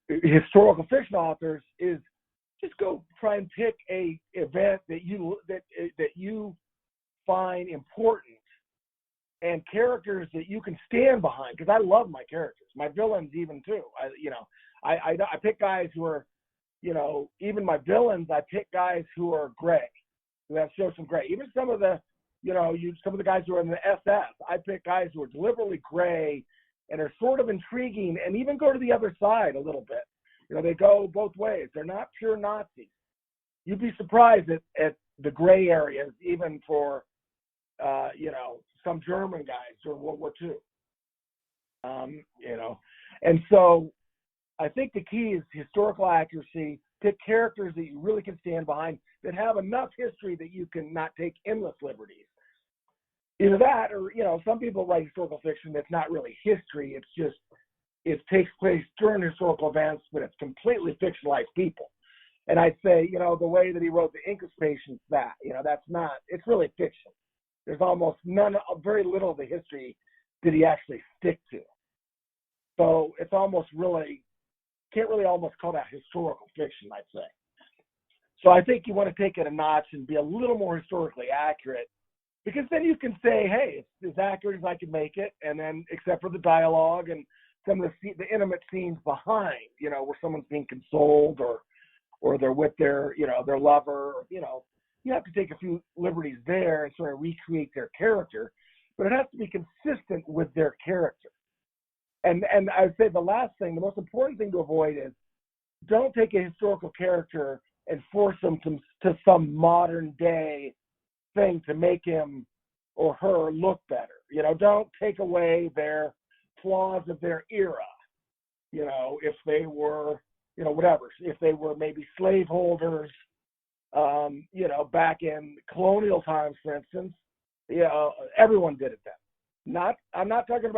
historical fiction authors is just go try and pick a event that you find important and characters that you can stand behind. Because I love my characters, my villains even too. I pick guys who are, even my villains. I pick guys who are gray, who show some gray. Even some of the, some of the guys who are in the SS. I pick guys who are deliberately gray and are sort of intriguing, and even go to the other side a little bit. They go both ways. They're not pure Nazis. You'd be surprised at the gray areas, even for, some German guys during World War II. And so I think the key is historical accuracy. Pick characters that you really can stand behind, that have enough history that you can not take endless liberties. Either that, or some people write historical fiction that's not really history. It's just it takes place during historical events, but it's completely fictionalized people. And I'd say, the way that he wrote the Incas Patients, that's not. It's really fiction. There's almost very little of the history that he actually stick to. So it's almost really can't really almost call that historical fiction, I'd say. So I think you want to take it a notch and be a little more historically accurate, because then you can say, hey, it's as accurate as I can make it, and then except for the dialogue and some of the intimate scenes behind, where someone's being consoled or they're with their lover, you have to take a few liberties there and sort of recreate their character, but it has to be consistent with their character. And I would say the last thing, the most important thing to avoid is don't take a historical character and force them to some modern day thing to make him or her look better. Don't take away their flaws of their era. If they were, whatever, if they were maybe slaveholders, back in colonial times, for instance, everyone did it then. I'm not talking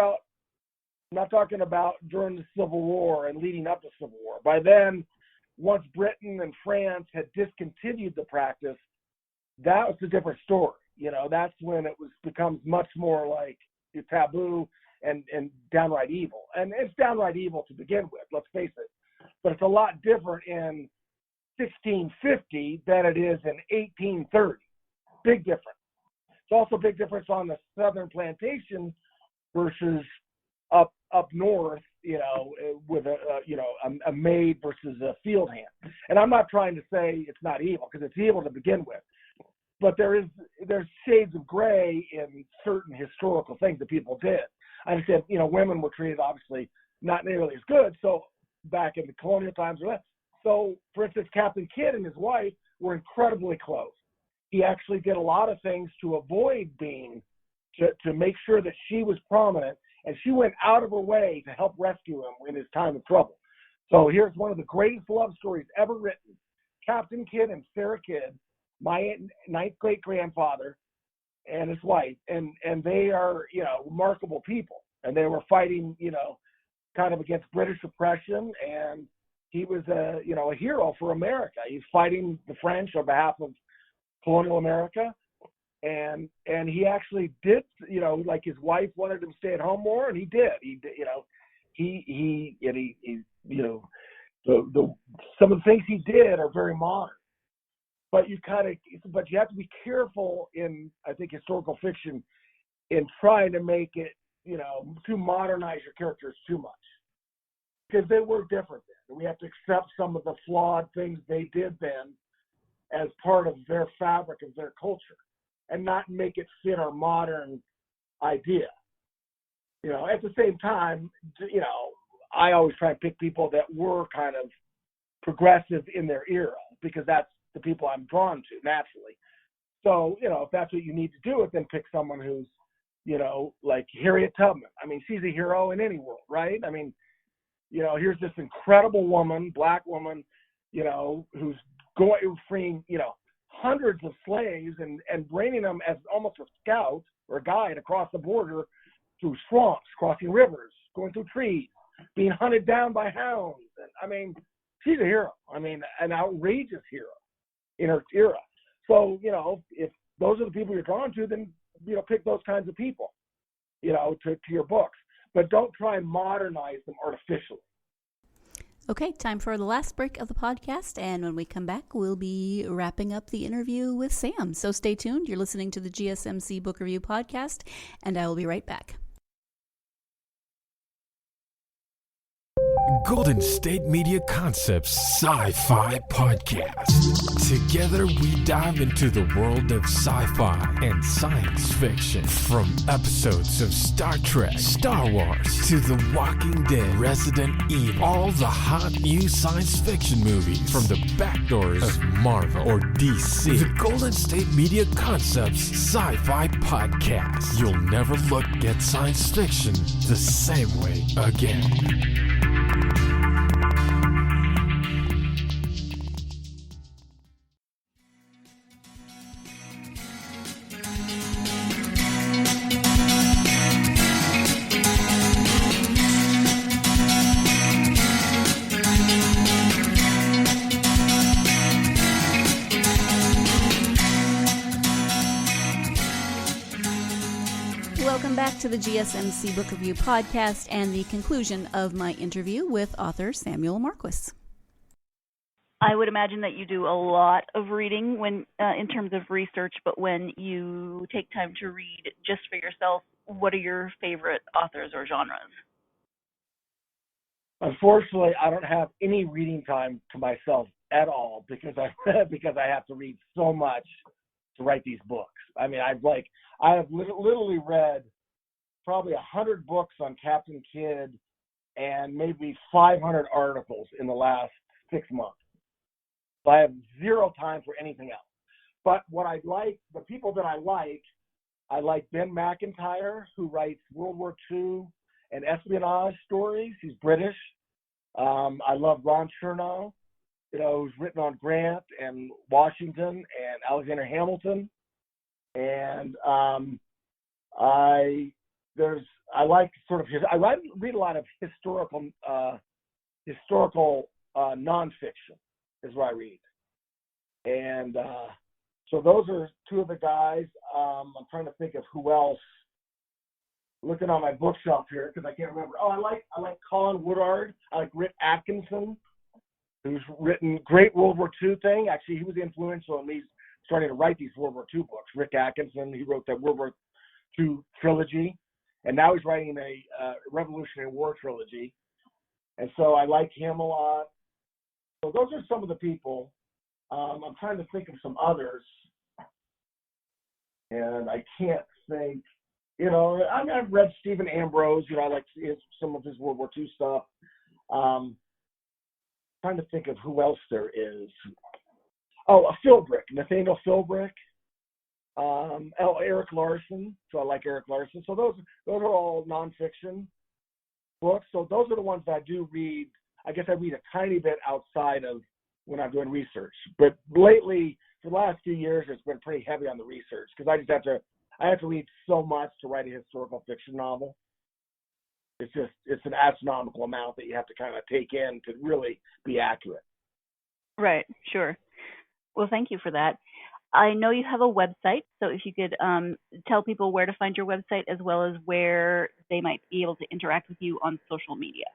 about during the Civil War and leading up to Civil War. By then, once Britain and France had discontinued the practice, that was a different story. That's when it becomes much more like taboo and downright evil. And it's downright evil to begin with, let's face it. But it's a lot different in 1650 than it is in 1830. Big difference. It's also a big difference on the southern plantation versus up north, with a maid versus a field hand. And I'm not trying to say it's not evil, because it's evil to begin with. But there's shades of gray in certain historical things that people did. I understand, women were treated obviously not nearly as good. So back in the colonial times, so for instance, Captain Kidd and his wife were incredibly close. He actually did a lot of things to avoid to make sure that she was prominent, and she went out of her way to help rescue him in his time of trouble. So here's one of the greatest love stories ever written. Captain Kidd and Sarah Kidd, my ninth great grandfather and his wife, and they are, remarkable people. And they were fighting, kind of against British oppression, and he was a hero for America. He's fighting the French on behalf of colonial America. And he actually did, like his wife wanted him to stay at home more, and he did. Some of the things he did are very modern. But you have to be careful in, I think, historical fiction in trying to make it, to modernize your characters too much, because they were different then. And we have to accept some of the flawed things they did then as part of their fabric of their culture, and not make it fit our modern idea. At the same time, I always try and pick people that were kind of progressive in their era, because that's the people I'm drawn to naturally. So, if that's what you need to do it, then pick someone who's, like Harriet Tubman. I mean, she's a hero in any world, right? I mean, here's this incredible woman, black woman, who's freeing, hundreds of slaves and bringing them as almost a scout or a guide across the border through swamps, crossing rivers, going through trees, being hunted down by hounds. And I mean, she's a hero. I mean, an outrageous hero in her era. So, if those are the people you're drawn to, then, pick those kinds of people, to your books. But don't try and modernize them artificially. Okay, time for the last break of the podcast, and when we come back, we'll be wrapping up the interview with Sam. So stay tuned. You're listening to the GSMC Book Review Podcast, and I will be right back. Golden State Media Concepts Sci-Fi Podcast. Together we dive into the world of sci-fi and science fiction. From episodes of Star Trek, Star Wars, to The Walking Dead, Resident Evil, all the hot new science fiction movies from the back doors of Marvel or DC. The Golden State Media Concepts Sci-Fi Podcast. You'll never look at science fiction the same way again. Welcome back to the GSMC Book Review Podcast and the conclusion of my interview with author Samuel Marquis. I would imagine that you do a lot of reading when, in terms of research, but when you take time to read just for yourself, what are your favorite authors or genres? Unfortunately, I don't have any reading time to myself at all because I have to read so much to write these books. I mean, I have literally read probably 100 books on Captain Kidd and maybe 500 articles in the last 6 months. So I have zero time for anything else. But what I like, the people that I like Ben McIntyre, who writes World War II and espionage stories. He's British. I love Ron Chernow, who's written on Grant and Washington and Alexander Hamilton. And I like sort of I read a lot of historical nonfiction is what I read. And so those are two of the guys. I'm trying to think of who else. Looking on my bookshelf here because I can't remember. Oh, I like Colin Woodard. I like Rick Atkinson, who's written great World War II thing. Actually, he was influential in me starting to write these World War II books. Rick Atkinson, he wrote that World War II trilogy, and now he's writing a Revolutionary War trilogy. And so I like him a lot. So those are some of the people. I'm trying to think of some others, and I can't think. I've read Stephen Ambrose. I like some of his World War II stuff. Trying to think of who else there is. Oh, Philbrick, Nathaniel Philbrick. Eric Larson. So I like Eric Larson. So those are all nonfiction books. So those are the ones that I do read. I guess I read a tiny bit outside of when I'm doing research. But lately, for the last few years, it's been pretty heavy on the research because I have to read so much to write a historical fiction novel. It's an astronomical amount that you have to kind of take in to really be accurate. Right, sure. Well, thank you for that. I know you have a website, so if you could tell people where to find your website as well as where they might be able to interact with you on social media.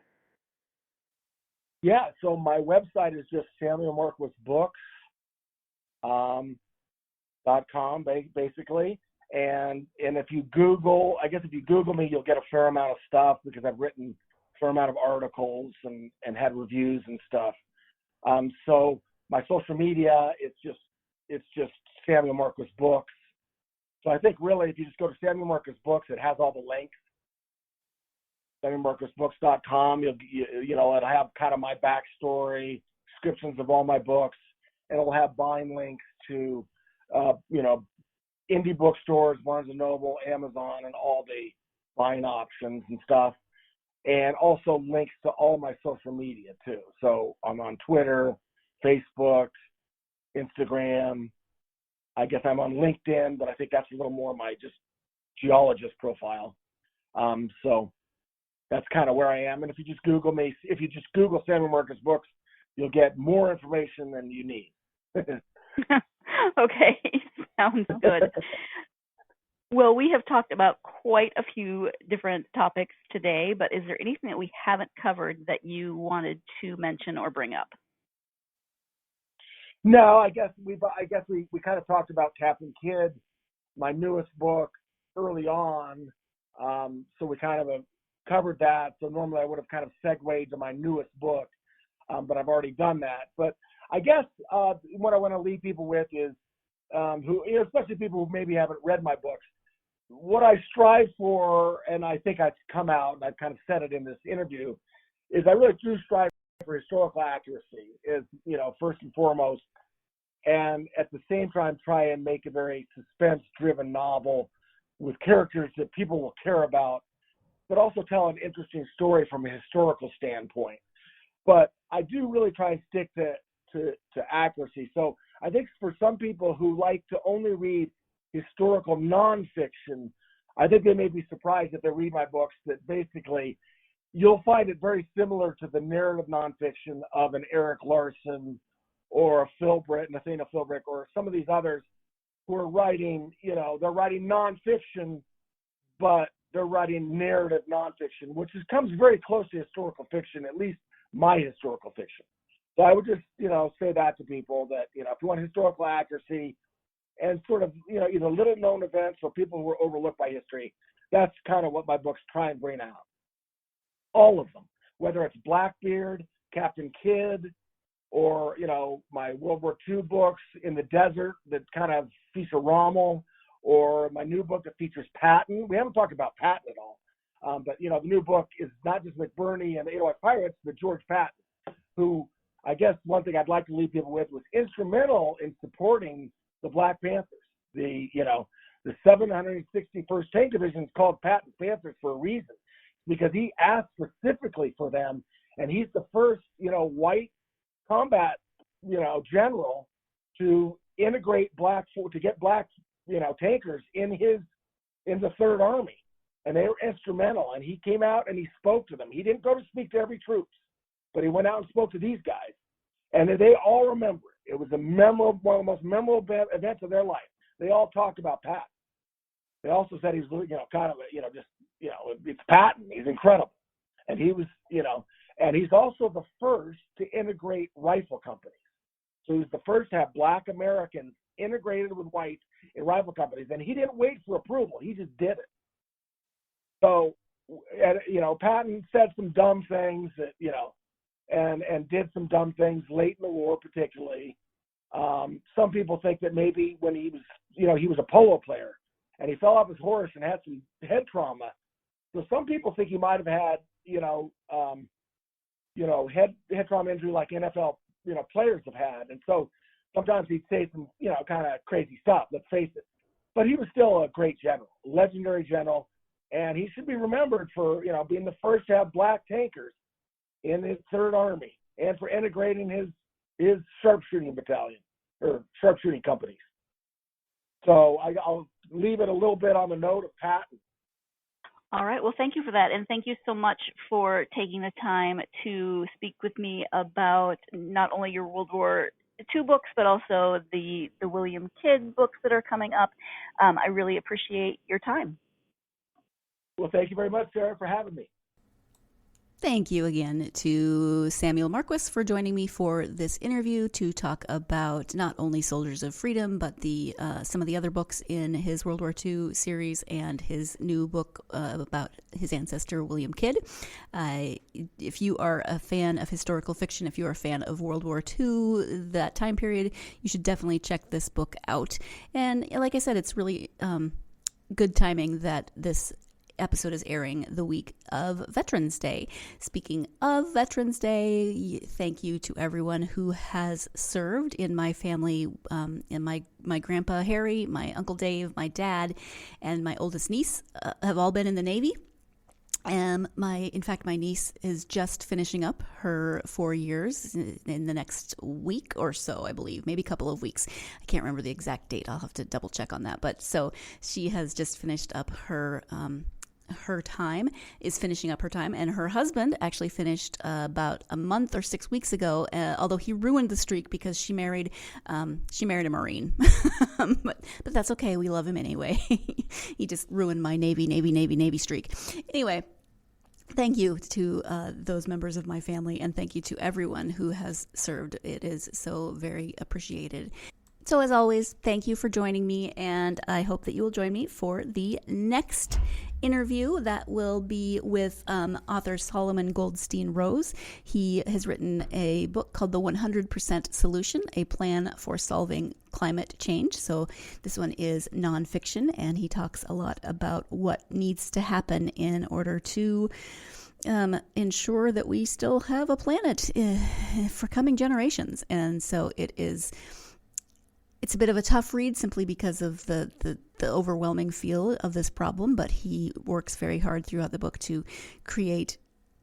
Yeah, so my website is just samuelmarquisbooks.com, basically. And if you Google me, you'll get a fair amount of stuff because I've written a fair amount of articles and had reviews and stuff. So my social media, it's just Samuel Marquis Books. So I think really if you just go to Samuel Marquis Books, it has all the links. SamuelMarquisBooks.com, it'll have kind of my backstory, descriptions of all my books, and it'll have buying links to, indie bookstores, Barnes & Noble, Amazon, and all the buying options and stuff. And also links to all my social media, too. So I'm on Twitter, Facebook, Instagram. I guess I'm on LinkedIn, but I think that's a little more my just geologist profile. So that's kind of where I am. And if you just Google me, if you just Google Samuel Marquis Books, you'll get more information than you need. Okay, sounds good. Well, we have talked about quite a few different topics today, but is there anything that we haven't covered that you wanted to mention or bring up? No, I guess we kind of talked about Captain Kidd, my newest book, early on. So we kind of covered that. So normally I would have kind of segued to my newest book, but I've already done that. But I guess what I want to leave people with is, especially people who maybe haven't read my books, what I strive for, and I think I've come out, and I've kind of said it in this interview, is I really do strive for historical accuracy, is, first and foremost, and at the same time try and make a very suspense-driven novel with characters that people will care about, but also tell an interesting story from a historical standpoint. But I do really try and stick to accuracy. So I think for some people who like to only read historical nonfiction, I think they may be surprised if they read my books that basically you'll find it very similar to the narrative nonfiction of an Eric Larson or a Nathaniel Philbrick, or some of these others who are writing, they're writing nonfiction, but they're writing narrative nonfiction, which comes very close to historical fiction, at least my historical fiction. So I would just, say that to people that, if you want historical accuracy and sort of, either little known events or people who are overlooked by history, that's kind of what my books try and bring out. All of them, whether it's Blackbeard, Captain Kidd, or, my World War II books in the desert that kind of feature Rommel, or my new book that features Patton. We haven't talked about Patton at all. But, the new book is not just McBurney and the Edelweiss Pirates, but George Patton, who I guess one thing I'd like to leave people with was instrumental in supporting the Black Panthers. The 761st Tank Division is called Patton Panthers for a reason, because he asked specifically for them, and he's the first, white combat, general to integrate to get black, tankers in the Third Army. And they were instrumental, and he came out and he spoke to them. He didn't go to speak to every troop, but he went out and spoke to these guys, and they all remember it. It was one of the most memorable events of their life. They all talked about Patton. They also said he's, it's Patton. He's incredible, and he was, and he's also the first to integrate rifle companies. So he was the first to have Black Americans integrated with whites in rifle companies, and he didn't wait for approval. He just did it. So, Patton said some dumb things that, and did some dumb things late in the war, particularly. Some people think that maybe when he was, he was a polo player and he fell off his horse and had some head trauma. So some people think he might have had, head trauma injury like NFL, players have had. And so sometimes he'd say some, kind of crazy stuff, let's face it. But he was still a great general, legendary general. And he should be remembered for, being the first to have black tankers in his Third Army, and for integrating his sharpshooting battalion or sharpshooting companies. So I'll leave it a little bit on the note of Patton. All right. Well, thank you for that. And thank you so much for taking the time to speak with me about not only your World War II books, but also the William Kidd books that are coming up. I really appreciate your time. Well, thank you very much, Sarah, for having me. Thank you again to Samuel Marquis for joining me for this interview to talk about not only Soldiers of Freedom, but some of the other books in his World War II series and his new book about his ancestor, William Kidd. If you are a fan of historical fiction, if you are a fan of World War II, that time period, you should definitely check this book out. And like I said, it's really good timing that this episode is airing the week of Veterans Day. Speaking of Veterans Day, thank you to everyone who has served in my family, and my grandpa Harry, my uncle Dave, my dad, and my oldest niece have all been in the Navy. My niece is just finishing up her 4 years in the next week or so, I believe, maybe a couple of weeks. I can't remember the exact date. I'll have to double check on that. But so she has just finished up her time, and her husband actually finished about a month or 6 weeks ago, although he ruined the streak because she married a Marine. but that's okay, we love him anyway. He just ruined my Navy streak. Anyway, thank you to those members of my family, and thank you to everyone who has served. It is so very appreciated. So as always, thank you for joining me, and I hope that you will join me for the next interview that will be with author Solomon Goldstein-Rose. He has written a book called The 100% Solution, a plan for solving climate change. So this one is nonfiction, and he talks a lot about what needs to happen in order to ensure that we still have a planet for coming generations. And so it's a bit of a tough read simply because of the overwhelming feel of this problem, but he works very hard throughout the book to create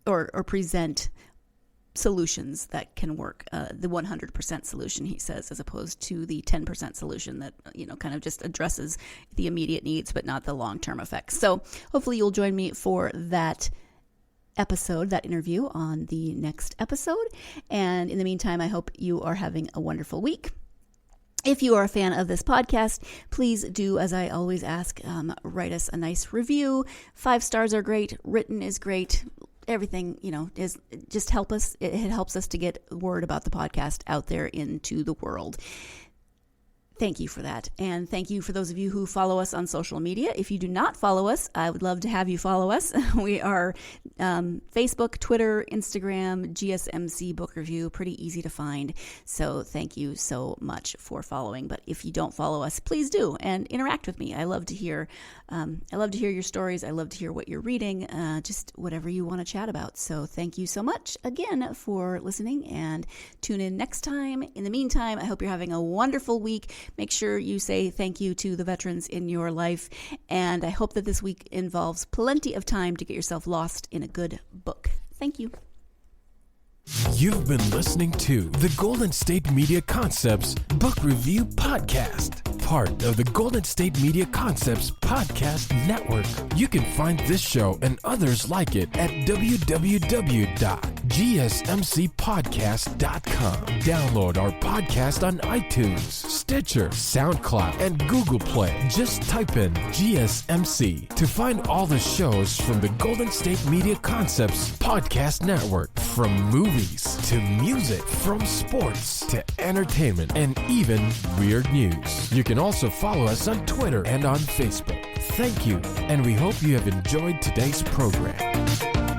or present solutions that can work. The 100% solution, he says, as opposed to the 10% solution that, kind of just addresses the immediate needs but not the long-term effects. So hopefully you'll join me for that interview on the next episode. And in the meantime, I hope you are having a wonderful week. If you are a fan of this podcast, please do, as I always ask, write us a nice review. 5 stars are great. Written is great. Everything, is just help us. It helps us to get word about the podcast out there into the world. Thank you for that. And thank you for those of you who follow us on social media. If you do not follow us, I would love to have you follow us. We are Facebook, Twitter, Instagram, GSMC Book Review, pretty easy to find. So thank you so much for following. But if you don't follow us, please do and interact with me. I love to hear your stories. I love to hear what you're reading, just whatever you want to chat about. So thank you so much again for listening, and tune in next time. In the meantime, I hope you're having a wonderful week. Make sure you say thank you to the veterans in your life, and I hope that this week involves plenty of time to get yourself lost in a good book. Thank you. You've been listening to the Golden State Media Concepts Book Review Podcast, part of the Golden State Media Concepts Podcast Network. You can find this show and others like it at www.gsmcpodcast.com. Download our podcast on iTunes, Stitcher, SoundCloud, and Google Play. Just type in GSMC to find all the shows from the Golden State Media Concepts Podcast Network, from movies to music, from sports to entertainment, and even weird news. You can also follow us on Twitter and on Facebook. Thank you, and we hope you have enjoyed today's program.